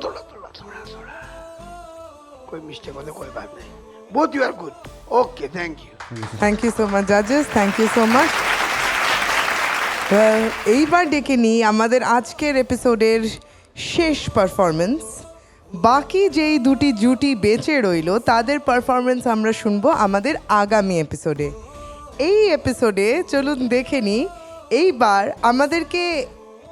कोई मिस्टेक हो तो कोई बात नहीं, both you are good. Okay, thank you. Thank you so much জাজেস, থ্যাংক ইউ সো মাচ। এইবার ডেকে নিই আমাদের আজকের এপিসোডের শেষ পারফরমেন্স। বাকি যেই দুটি জুটি বেঁচে রইল তাদের পারফরমেন্স আমরা শুনবো আমাদের আগামী এপিসোডে। এই এপিসোডে চলুন দেখে নিই এইবার আমাদেরকে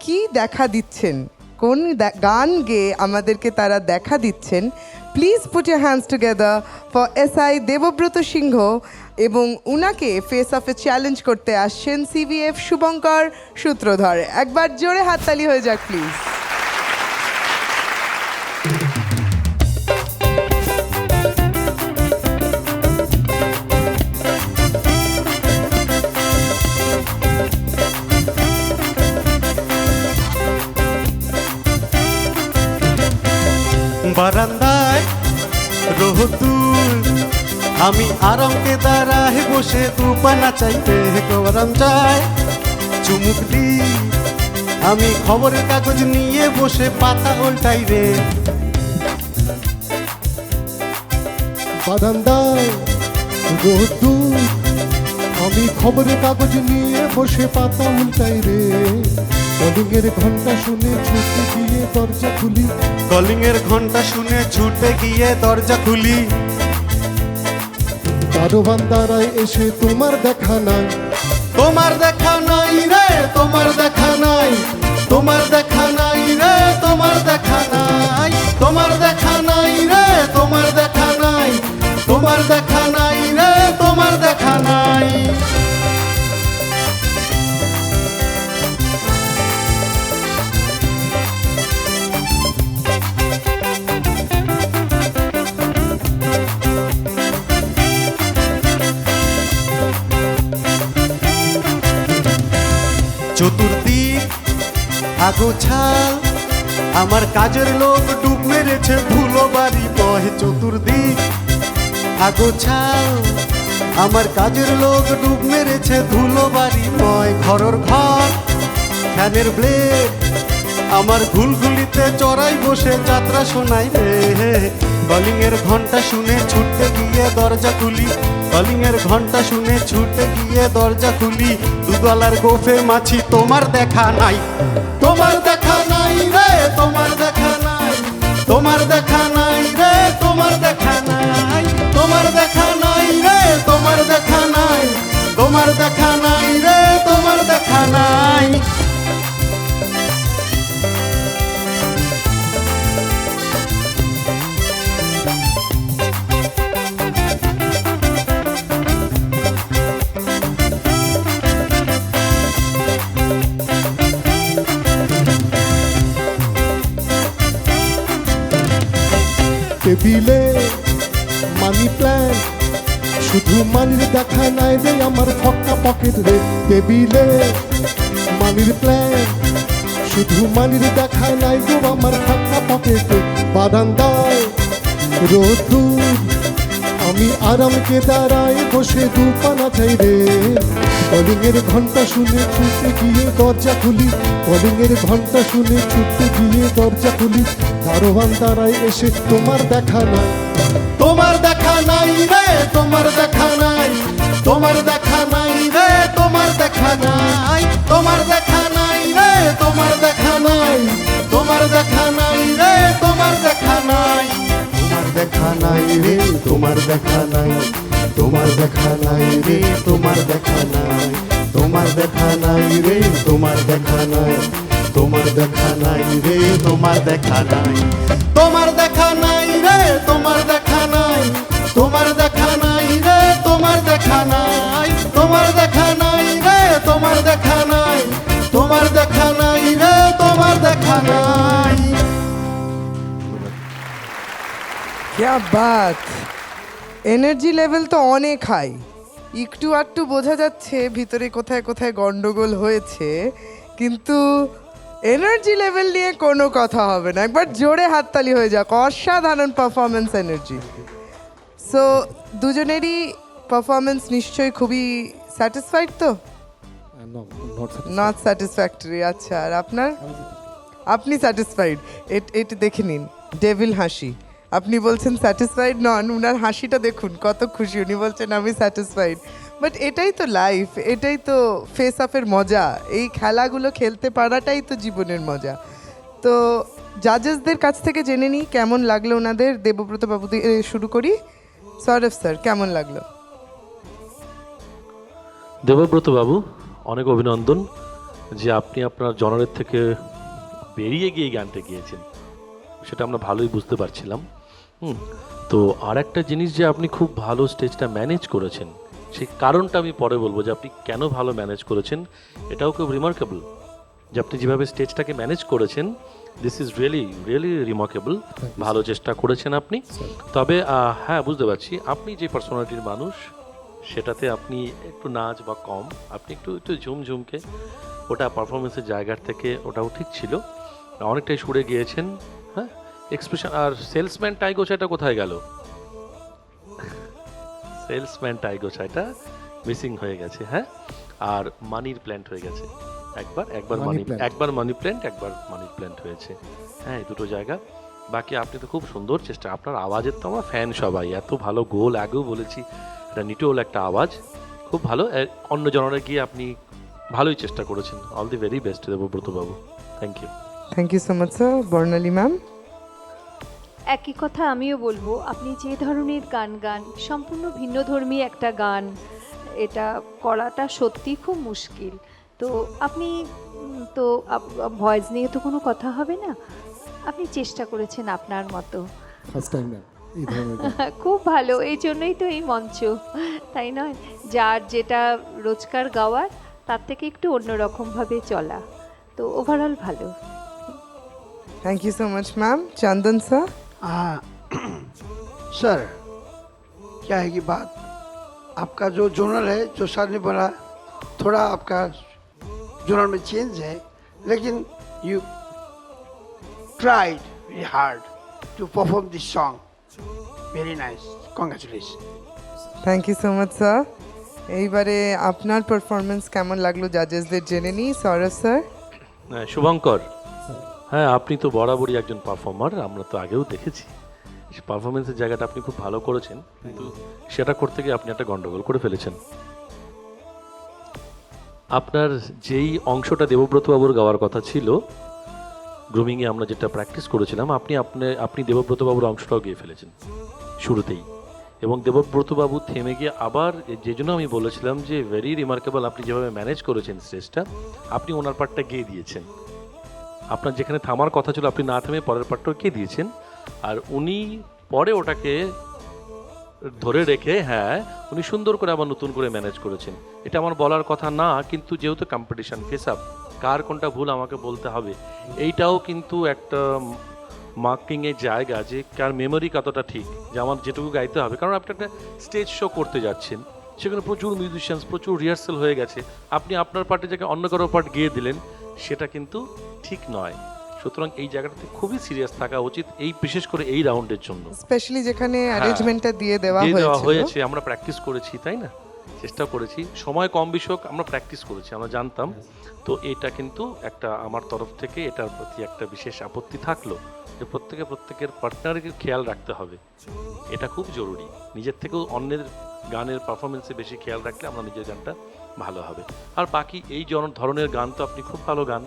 কি দেখা দিচ্ছেন, কোন গান গেয়ে আমাদেরকে তারা দেখা দিচ্ছেন। Please put your hands together for SI Debabrata Singha, এবং উনাকে ফেস অফে চ্যালেঞ্জ করতে আসছেন CVF শুভঙ্কর সূত্রধর। একবার জোরে হাততালি হয়ে যাক প্লিজ। বারান্দায় রোদ্দুর, আমি আরামকে দাঁড়ায় বসে দুপানা চাইতে গরম যায় চুমুক দি, আমি খবরের কাগজ নিয়ে বসে পাতা উল্টাই রে। বারান্দায় রোদ্দুর, আমি খবরের কাগজ নিয়ে বসে পাতা উল্টাই রে। কলিংয়ের ঘন্টা শুনে ছুটে গিয়ে দরজা খুলি, কলিংয়ের ঘন্টা শুনে ছুটে গিয়ে দরজা খুলি। দারোয়ান দাঁড়ায় এসে তোমার দেখা নাই, তোমার দেখা নাই রে, তোমার দেখা নাই, তোমার দেখা নাই রে, তোমার দেখা নাই, তোমার দেখা নাই রে, তোমার দেখা নাই, তোমার দেখা নাই রে, তোমার দেখা নাই। চতুর্দিক আগোছাল, আমার কাজের লোক ডুব মেরেছে ধুলো বাড়ি বহে। চতুর্দিক আগোছাল, আমার কাজের লোক ডুব মেরেছে ধুলো বাড়ি বয়। ঘরের ঘর ফ্যানের ব্লেড, আমার ঘুলঘুলিতে চড়াই বসে যাত্রা শোনাই রে। কলিংয়ের ঘন্টা শুনে ছুটতে গিয়ে দরজা খুলি, কলিংয়ের ঘন্টা শুনে ছুটে গিয়ে দরজা খুলি। দুদলার গোফে মাছি তোমার দেখা নাই, তোমার দেখা নাই রে, তোমার দেখা নাই, তোমার দেখা নাই রে, তোমার দেখা নাই, তোমার দেখা নাই রে, তোমার দেখা নাই, তোমার দেখা নাই রে, তোমার দেখা নাই। টেবিলে মানি প্ল্যান, শুধু মানির দেখা নাই রে আমার ফক্কা পকেট রে। টেবিলে মানির প্ল্যান, শুধু মানির দেখা নাই গো আমার ফক্কা পকেট। বারান্দায় রোদ্দুর, আমি আরামকে দাঁড়ায় বসে দুপানা চাই রে। কলিংয়ের ঘন্টা শুনে ছুটে গিয়ে দরজা খুলি, কলিংয়ের ঘন্টা শুনে ছুটে গিয়ে দরজা খুলি। দারোয়ান দাঁড়ায় এসে তোমার দেখা নাই, তোমার দেখা নাই রে, তোমার দেখা নাই, তোমার দেখা নাই রে, তোমার দেখা নাই, তোমার দেখা নাই রে, তোমার দেখা নাই, তোমার দেখা নাই রে, তোমার দেখা নাই, তোমার দেখা নাই রে, তোমার দেখা নাই, তোমার দেখা নাই রে, তোমার দেখা নাই, তোমার দেখা নাই রে, তোমার দেখা নাই, তোমার দেখা নাই রে, তোমার দেখা নাই, তোমার দেখা নাই রে, তোমার দেখা নাই, তোমার দেখা নাই রে, তোমার দেখা নাই, তোমার দেখা নাই রে, তোমার দেখা নাই, তোমার দেখা নাই রে, তোমার দেখা নাই। क्या বাত, এনার্জি লেভেল তো অনেক হাই। একটু আধটু বোঝা যাচ্ছে ভিতরে কোথায় কোথায় গন্ডগোল হয়েছে, কিন্তু এনার্জি লেভেল নিয়ে কোনো কথা হবে না। একবার জোরে হাততালি হয়ে যাক, অসাধারণ পারফরমেন্স, এনার্জি। সো দুজনেরই পারফরমেন্স নিশ্চয়ই খুবই স্যাটিসফাইড তো? Not satisfactory. আচ্ছা, আর আপনার? আপনি স্যাটিসফাইড? এটা দেখে নিন, ডেভিল হাসি। আপনি বলছেন স্যাটিসফাইড নন, উনার হাসিটা দেখুন কত খুশি, উনি বলছেন আমি স্যাটিসফাইড। বাট এটাই তো লাইফ, এটাই তো ফেস অফের মজা, এই খেলাগুলো খেলতে পারাটাই তো জীবনের মজা। তো জাজেসদের কাছ থেকে জেনে নিই কেমন লাগলো ওনাদের। দেবব্রত বাবু দিয়ে শুরু করি। সৌরভ স্যার, কেমন লাগলো? দেবব্রত বাবু, অনেক অভিনন্দন যে আপনি আপনার জনারের থেকে বেরিয়ে গিয়ে গানটা গিয়েছেন, সেটা আমরা ভালোই বুঝতে পারছিলাম। তো আর একটা জিনিস যে আপনি খুব ভালো স্টেজটা ম্যানেজ করেছেন, সেই কারণটা আমি পরে বলবো যে আপনি কেন ভালো ম্যানেজ করেছেন। এটাও খুব রিমার্কেবল যে আপনি যেভাবে স্টেজটাকে ম্যানেজ করেছেন। This is really really remarkable. ভালো চেষ্টা করেছেন আপনি। তবে হ্যাঁ, বুঝতে পারছি আপনি যে পার্সোনালিটির মানুষ, সেটাতে আপনি একটু নাচ বা কম, আপনি একটু একটু ঝুমঝুমকে, ওটা পারফরমেন্সের জায়গার থেকে ওটাও ঠিক ছিল, অনেকটাই সুরে গিয়েছেন। হ্যাঁ, এক্সপ্রেশন। আর সেলসম্যান টাইগোচাটা কোথায় গেল? সেলসম্যান টাইগোচাটা মিসিং হয়ে গেছে। হ্যাঁ, আর মানির প্ল্যান্ট হয়ে গেছে। একবার মানি প্ল্যান্ট হয়েছে। হ্যাঁ, এই দুটো জায়গা। বাকি আপনি তো খুব সুন্দর চেষ্টা, আপনার আওয়াজের তো আমার ফ্যান সবাই, এত ভালো গোল, আগেও বলেছি এটা নিটোল একটা আওয়াজ, খুব ভালো। অন্য জনরে গিয়ে আপনি ভালোই চেষ্টা করেছেন। All the very best Debabrata Babu. Thank you. Thank you so much sir. Barnali ma'am? একই কথা আমিও বলবো, আপনি যে ধরনের গান গান, সম্পূর্ণ ভিন্নধর্মী একটা গান, এটা করাটা সত্যি খুব মুশকিল। তো আপনি তো ভয়েস নিয়ে তো কোনো কথা হবে না, আপনি চেষ্টা করেছেন আপনার মতো। ফার্স্ট টাইম না এই ধরনের গান। খুব ভালো, এই জন্যই তো এই মঞ্চ, তাই নয়? যার যেটা রোজকার গাওয়ার, তার থেকে একটু অন্যরকমভাবে চলা, তো ওভারঅল ভালো। Thank you so much ma'am. Chandan sir? Sir, क्या है कि बात, आपका जो जोनर है, जो सर ने बोला, थोड़ा आपका जोनर में चेंज है, लेकिन you tried very hard to perform this song. Very nice, congratulation. Thank you so much sir. এইবারে আপনার পারফরমেন্স কেমন লাগলো জাজেসদের জেনে নিই। সৌরভ স্যার? শুভঙ্কর, হ্যাঁ আপনি তো বরাবরই একজন পারফর্মার, আমরা তো আগেও দেখেছি পারফরমেন্সের জায়গাটা আপনি খুব ভালো করেছেন, কিন্তু সেটা করতে গিয়ে আপনি একটা গন্ডগোল করে ফেলেছেন। আপনার যেই অংশটা দেবব্রত বাবুর গাওয়ার কথা ছিল, গ্রুমিংয়ে আমরা যেটা প্র্যাকটিস করেছিলাম, আপনি দেবব্রত বাবুর অংশটাও গিয়ে ফেলেছেন শুরুতেই। এবং দেবব্রত বাবু থেমে গিয়ে আবার, যে জন্য আমি বলেছিলাম যে ভেরি রিমার্কেবল, আপনি যেভাবে ম্যানেজ করেছেন স্টেজটা, আপনি ওনার পার্টটা গিয়ে দিয়েছেন। আপনার যেখানে থামার কথা ছিল আপনি না থেমে পরের পার্টটাও গিয়ে দিয়েছেন, আর উনি পরে ওটাকে ধরে রেখে, হ্যাঁ উনি সুন্দর করে আবার নতুন করে ম্যানেজ করেছেন। এটা আমার বলার কথা না, কিন্তু যেহেতু কম্পিটিশন, ফেস আপ, কার কোনটা ভুল আমাকে বলতে হবে, এইটাও কিন্তু একটা মার্কিংয়ের জায়গা যে কার মেমোরি কতটা ঠিক, যে আমার যেটুকু গাইতে হবে। কারণ আপনি একটা স্টেজ শো করতে যাচ্ছেন, সেখানে প্রচুর মিউজিশিয়ানস, প্রচুর রিহার্সাল হয়ে গেছে, আপনি আপনার পার্টে জায়গায় অন্য কারো পার্ট গিয়ে দিলেন, সেটা কিন্তু ঠিক নয়। সুতরাং এই জায়গাটাতে খুবই সিরিয়াস থাকা উচিত, এই বিশেষ করে এই রাউন্ডের জন্য, স্পেশালি যেখানে অ্যারেঞ্জমেন্টটা দিয়ে দেওয়া হয়েছে। আমরা প্র্যাকটিস করেছি, তাই না, চেষ্টা করেছি, সময় কম বেশি হোক আমরা প্র্যাকটিস করেছি, আমরা জানতাম। তো এটা কিন্তু একটা আমার তরফ থেকে এটার প্রতি একটা বিশেষ আপত্তি থাকলো, যে প্রত্যেকের পার্টনারকে খেয়াল রাখতে হবে, এটা খুব জরুরি। নিজের থেকেও অন্যের গানের পারফরমেন্সে বেশি খেয়াল রাখলে আমরা নিজের গানটা ভালো হবে। আর বাকি এই ধরনের গান তো আপনি খুব ভালো গান,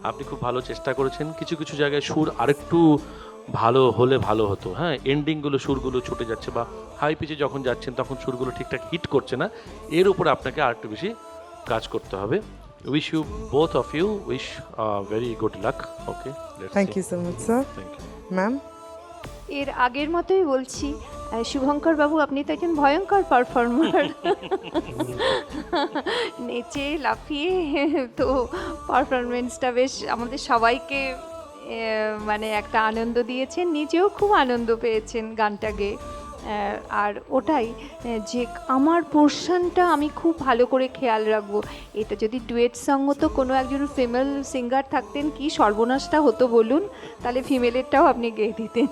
আপনি খুব ভালো চেষ্টা করেছেন। কিছু কিছু জায়গায় সুর আরেকটু ভালো হলে ভালো হতো। হ্যাঁ, এন্ডিংগুলো সুরগুলো ছুটে যাচ্ছে, বা হাই পিচে যখন যাচ্ছেন তখন সুরগুলো ঠিকঠাক হিট করছে না, এর উপরে আপনাকে আরেকটু বেশি কাজ করতে হবে। Wish you, both of you, wish very good luck. Okay, thank you so much sir. Thank you ma'am? এর আগের মতোই বলছি, শুভঙ্কর বাবু আপনি তো একজন ভয়ঙ্কর পারফর্মার, নেচে লাফিয়ে তো পারফরমেন্সটা বেশ আমাদের সবাইকে মানে একটা আনন্দ দিয়েছেন, নিজেও খুব আনন্দ পেয়েছেন গানটা গেয়ে। আর ওটাই যে আমার পোর্শনটা আমি খুব ভালো করে খেয়াল রাখবো। এটা যদি ডুয়েট সং হতো, কোনো একজন ফিমেল সিঙ্গার থাকতেন, কি সর্বনাশটা হতো বলুন। তাহলে ফিমেলেরটাও আপনি গেয়ে দিতেন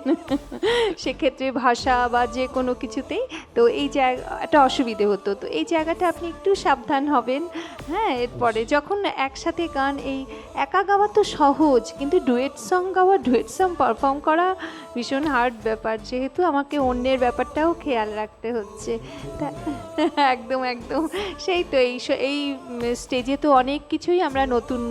সেক্ষেত্রে ভাষা বা যে কোনো কিছুতেই তো এই জায়গাটা অসুবিধে হতো। তো এই জায়গাটা আপনি একটু সাবধান হবেন। হ্যাঁ, এরপরে যখন একসাথে গান, এই একা গাওয়া তো সহজ, কিন্তু ডুয়েট সং গাওয়া, ডুয়েট সং পারফর্ম করা ভীষণ হার্ড ব্যাপার, যেহেতু আমাকে অন্যের ব্যাপারটাও খেয়াল রাখতে হচ্ছে। তা একদম একদম সেই তো এই স্টেজে তো অনেক কিছুই আমরা নতুন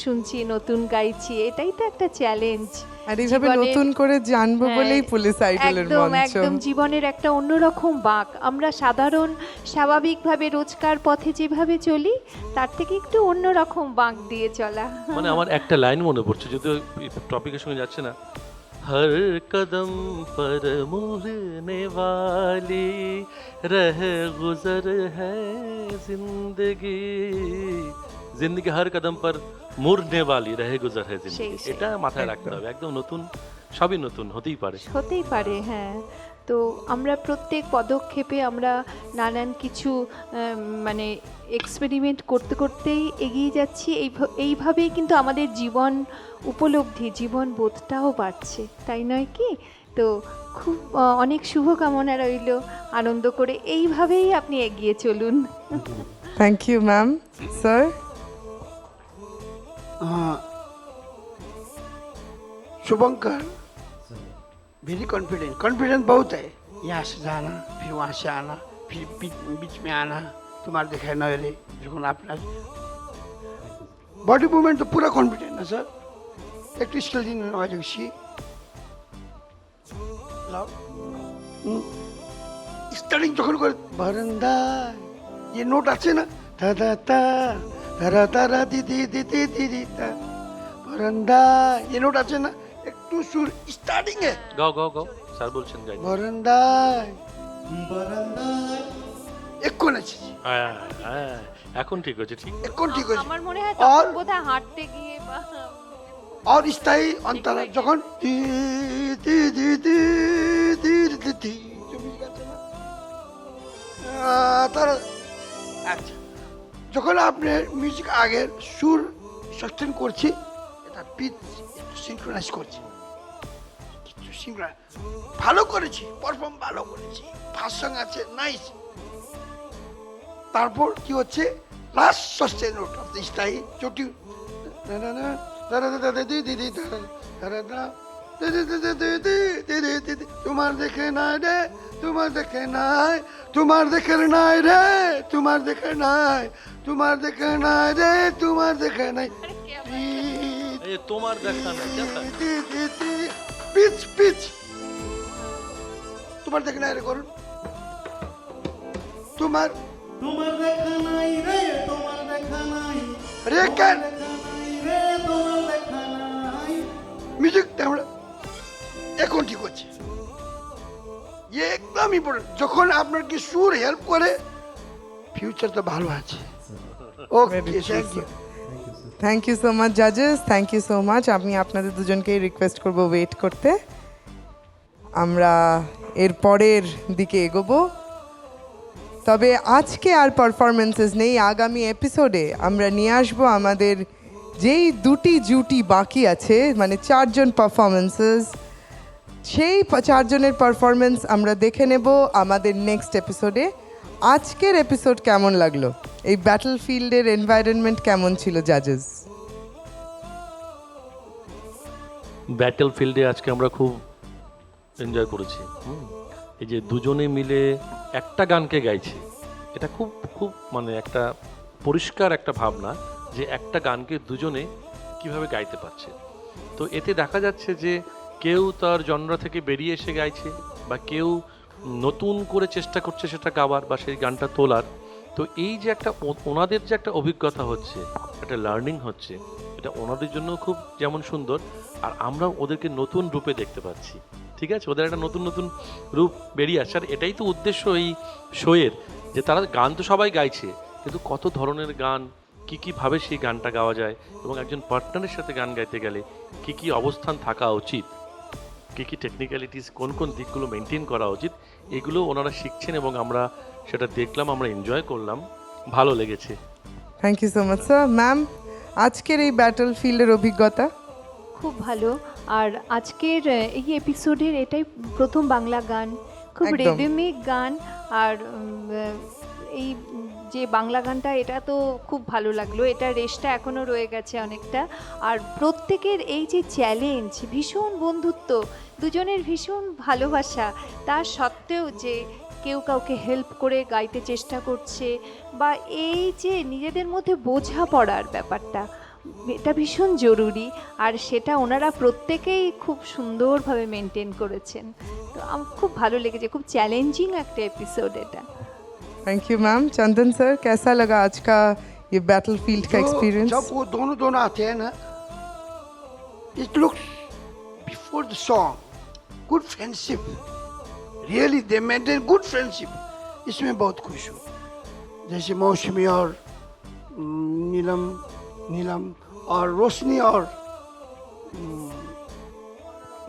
শুনছি, নতুন গাইছি, এটাই তো একটা চ্যালেঞ্জ। আর এইভাবে নতুন করে জানবো বলেই পুলিশ আইডলের একদম মঞ্চ। একদম জীবনের একটা অন্যরকম বাঁক। আমরা সাধারণ স্বাভাবিকভাবে রোজকার পথে যেভাবে চলি, তার থেকে একটু অন্যরকম বাঁক দিয়ে চলা। মানে আমার একটা লাইন মনে পড়ছে, যদিও টপিকের সঙ্গে যাচ্ছে না। हर कदम पर मुड़ने वाली रह गुजर है जिंदगी, जिंदगी हर कदम पर मुड़ने वाली रह गुजर है जिंदगी। সেই। এটা মাথায় রাখতে হবে, একদম নতুন, সবই নতুন হতেই পারে। হতেই পারে, হ্যাঁ। তো আমরা প্রত্যেক পদক্ষেপে আমরা নানান কিছু মানে এক্সপেরিমেন্ট করতে করতেই এগিয়ে যাচ্ছি। এইভাবেই কিন্তু আমাদের জীবন উপলব্ধি, জীবন বোধটাও বাড়ছে, তাই নয় কি? তো খুব অনেক শুভকামনা রইল, আনন্দ করে এইভাবেই আপনি এগিয়ে চলুন। Thank you ma'am. Sir, Shubhankar very confident, confidence बहुत है। यहाँ से जाना, फिर वहाँ से आना, फिर बीच में आना, तुम्हारे दिखाई न रे जो अपना बॉडी मूवमेंट तो पूरा कॉन्फिडेंट है सर। एक स्किल दिन आवाज उसी स्टार्टिंग যখন করে বারান্দা, ये नोट আছে না, তা তা তা তারা তারা দিদি দিদি দিদি তা বারান্দা, ये नोट আছে না, একটু সুর স্টার্টিং এ গাও গাও গাও, স্যার বলছেন গাই। বারান্দায় বারান্দায় এখন আছে, হ্যাঁ হ্যাঁ, এখন ঠিক হচ্ছে, ঠিক। এখন ঠিক আছে। আমার মনে হয় আর তখন বোধহয় হাঁটতে গিয়ে বা और স্থায়ী অন্তরা যখন তি তি তি তি তি তি তি মিউজিক আছে না, তারা আচ্ছা যখন আপনি মিউজিক আগের সুর সাস্টেন করছি, এটা পিচ একটু সিনক্রোনাইজ করছি, কিছু সিনক্রোনাইজ ভালো করেছি, পারফর্ম ভালো করেছি, ভাষণ আছে নাইস। তারপর কি হচ্ছে, last sustain note of the স্থায়ী চটি না না না তোমার দেখে নাই রে, তোমার দেখে নাই, তোমার দেখে নাই রে, তোমার দেখে নাই, তোমার দেখে নাই রে, তোমার দেখে নাই, এই তোমার দেখা না, পিচ পিচ, তোমার দেখে নাই রে করুন, তোমার তোমার দেখা নাই রে, তোমার দেখা নাই রে কেন রে, তোমার দেখা নাই। মিউজিক আমরা এখন ঠিক হচ্ছে, একদম ইম্পর্টেন্ট। যখন আপনার কি সুর হেল্প করে, ফিউচার তো ভালো আছে। Okay, thank you. Thank you so much জাজেস, থ্যাংক ইউ সো মাচ। আমি আপনাদের দুজনকেই রিকোয়েস্ট করব ওয়েট করতে, আমরা এর পরের দিকে এগোবো। তবে আজকে আর পারফরমেন্সেস নেই, আগামী এপিসোডে আমরা নিয়ে আসবো আমাদের যেই দুটি জুটি বাকি আছে, মানে 4 জন পারফরমেন্সেস, সেই 4 জনের পারফরমেন্স আমরা দেখে নেব আমাদের নেক্সট এপিসোডে। আজকের এপিসোড কেমন লাগলো? এই ব্যাটল ফিল্ডের এনভায়রনমেন্ট কেমন ছিল জাজেস? ব্যাটল ফিল্ডে আজকে আমরা খুব এনজয় করেছি। এই যে দুজনে মিলে একটা গানকে গাইছে, এটা খুব খুব মানে একটা পরিষ্কার একটা ভাবনা যে একটা গানকে দুজনে কিভাবে গাইতে পারছে। তো এতে দেখা যাচ্ছে যে কেউ তার জনরা থেকে বেরিয়ে এসে গাইছে, বা কেউ নতুন করে চেষ্টা করছে সেটা গাওয়ার বা সেই গানটা তোলার। তো এই যে একটা ওনাদের যে একটা অভিজ্ঞতা হচ্ছে, একটা লার্নিং হচ্ছে, এটা ওনাদের জন্য খুব যেমন সুন্দর, আর আমরা ওদেরকে নতুন রূপে দেখতে পাচ্ছি। ঠিক আছে, ওদের একটা নতুন নতুন রূপ বেরিয়ে আসছে। আর এটাই তো উদ্দেশ্য এই শোয়ের, যে তারা গান তো সবাই গাইছে, কিন্তু কত ধরনের গান, ভাবে সেই গানটা গাওয়া যায় এবং একজন পার্টনারের সাথে গান গাইতে গেলে কি অবস্থান থাকা উচিত, কি টেকনিক্যালিটিস, কোন দিকগুলো মেনটেন করা উচিত, এগুলো ওনারা শিখছেন এবং আমরা সেটা দেখলাম, আমরা এনজয় করলাম, ভালো লেগেছে। Thank you so much sir. Ma'am, আজকের এই ব্যাটল ফিল্ডের অভিজ্ঞতা? খুব ভালো। আর আজকের এই এপিসোডের এটাই প্রথম বাংলা গান, খুব একদম। রেদমিক গান। আর এই যে বাংলা গানটা, এটা তো খুব ভালো লাগলো। এটা রেশটা এখনও রয়ে গেছে অনেকটা। আর প্রত্যেকের এই যে চ্যালেঞ্জ, ভীষণ বন্ধুত্ব, দুজনের ভীষণ ভালোবাসা, তা সত্ত্বেও যে কেউ কাউকে হেল্প করে গাইতে চেষ্টা করছে, বা এই যে নিজেদের মধ্যে বোঝাপড়ার ব্যাপারটা, এটা ভীষণ জরুরি। আর সেটা ওনারা প্রত্যেকেই খুব সুন্দরভাবে মেনটেন করেছেন। তো আমার খুব ভালো লেগেছে, খুব চ্যালেঞ্জিং একটা এপিসোড এটা। Thank you ma'am. Chandan sir, कैसा लगा आज का ये बैटल फील्ड का एक्सपीरियंस? जब वो दोनों आते हैं ना, it looks before the song good friendship, really they maintain good friendship. इसमें बहुत खुश हूँ। जैसे मौसमी और नीलम और रोशनी और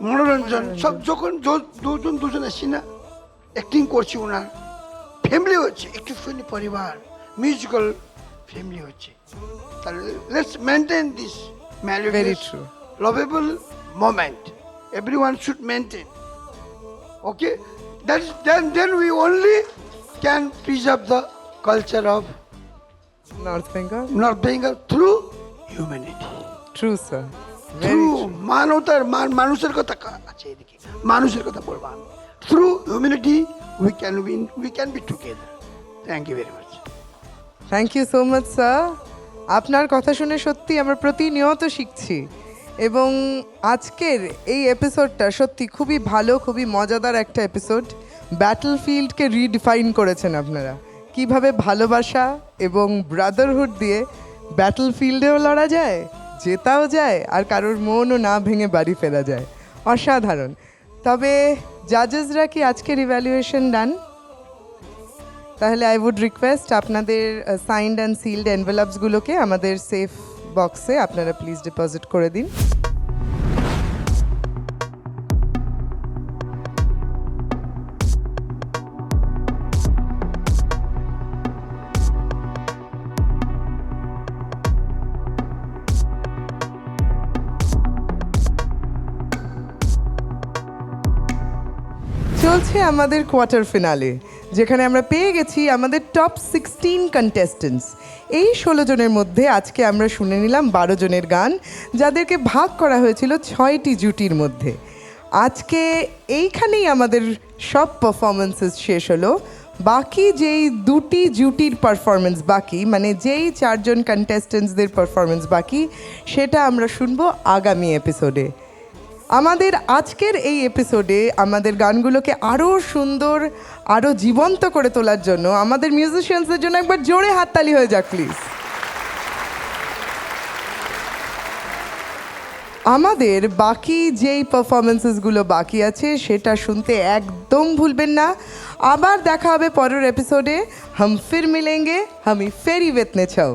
मनोरंजन सब যখন দুজন এসে না অ্যাক্টিং করছে, ওনার ফ্যামিলি হচ্ছে, একটুখানি পরিবার, মিউজিক্যাল ফ্যামিলি হচ্ছে। তাহলে let's maintain this Very true. lovable moment. Everyone should maintain. Okay, then we only can preserve the culture of north Bengal. North Bengal through humanity, true sir, very through মানবতার মানুষের কথা আছে এদিকে, মানুষের কথা বলবো আমি। Through humanity we can win, we can be together. Thank you very much. Thank you so much sir. আপনার কথা শুনে সত্যি আমরা প্রতিনিয়ত শিখছি, এবং আজকের এই এপিসোডটা সত্যি খুবই ভালো, খুবই মজাদার একটা এপিসোড। ব্যাটল ফিল্ডকে রিডিফাইন করেছেন আপনারা, কিভাবে ভালোবাসা এবং ব্রাদারহুড দিয়ে ব্যাটল ফিল্ডেও লড়া যায়, জেতাও যায়, আর কারোর মনও না ভেঙে বাড়ি ফেরা যায়। অসাধারণ। তবে জাজেসরা কি আজকের ইভ্যালুয়েশন ডান? তাহলে আই উড রিকোয়েস্ট আপনাদের সাইন্ড অ্যান্ড সিলড এনভেলপসগুলোকে আমাদের সেফ বক্সে আপনারা প্লিজ ডিপোজিট করে দিন। চলছে আমাদের কোয়ার্টার ফিনালে, যেখানে আমরা পেয়ে গেছি আমাদের টপ 16 কন্টেস্টেন্টস। এই 16 জনের মধ্যে আজকে আমরা শুনে নিলাম 12 জনের গান, যাদেরকে ভাগ করা হয়েছিল 6টি জুটির মধ্যে। আজকে এইখানেই আমাদের সব পারফরমেন্সেস শেষ হলো। বাকি যেই 2টি জুটির পারফরমেন্স বাকি, মানে যেই 4 জন কন্টেস্টেন্টসদের পারফরমেন্স বাকি, সেটা আমরা শুনবো আগামী এপিসোডে। আমাদের আজকের এই এপিসোডে আমাদের গানগুলোকে আরও সুন্দর, আরও জীবন্ত করে তোলার জন্য আমাদের মিউজিশিয়ানসদের জন্য একবার জোরে হাততালি হয়ে যাক প্লিজ। আমাদের বাকি যেই পারফরমেন্সেসগুলো বাকি আছে সেটা শুনতে একদম ভুলবেন না। আবার দেখা হবে পরের এপিসোডে। হাম ফির মিলেঙ্গে, হামি ফেরি বেতনে চাও।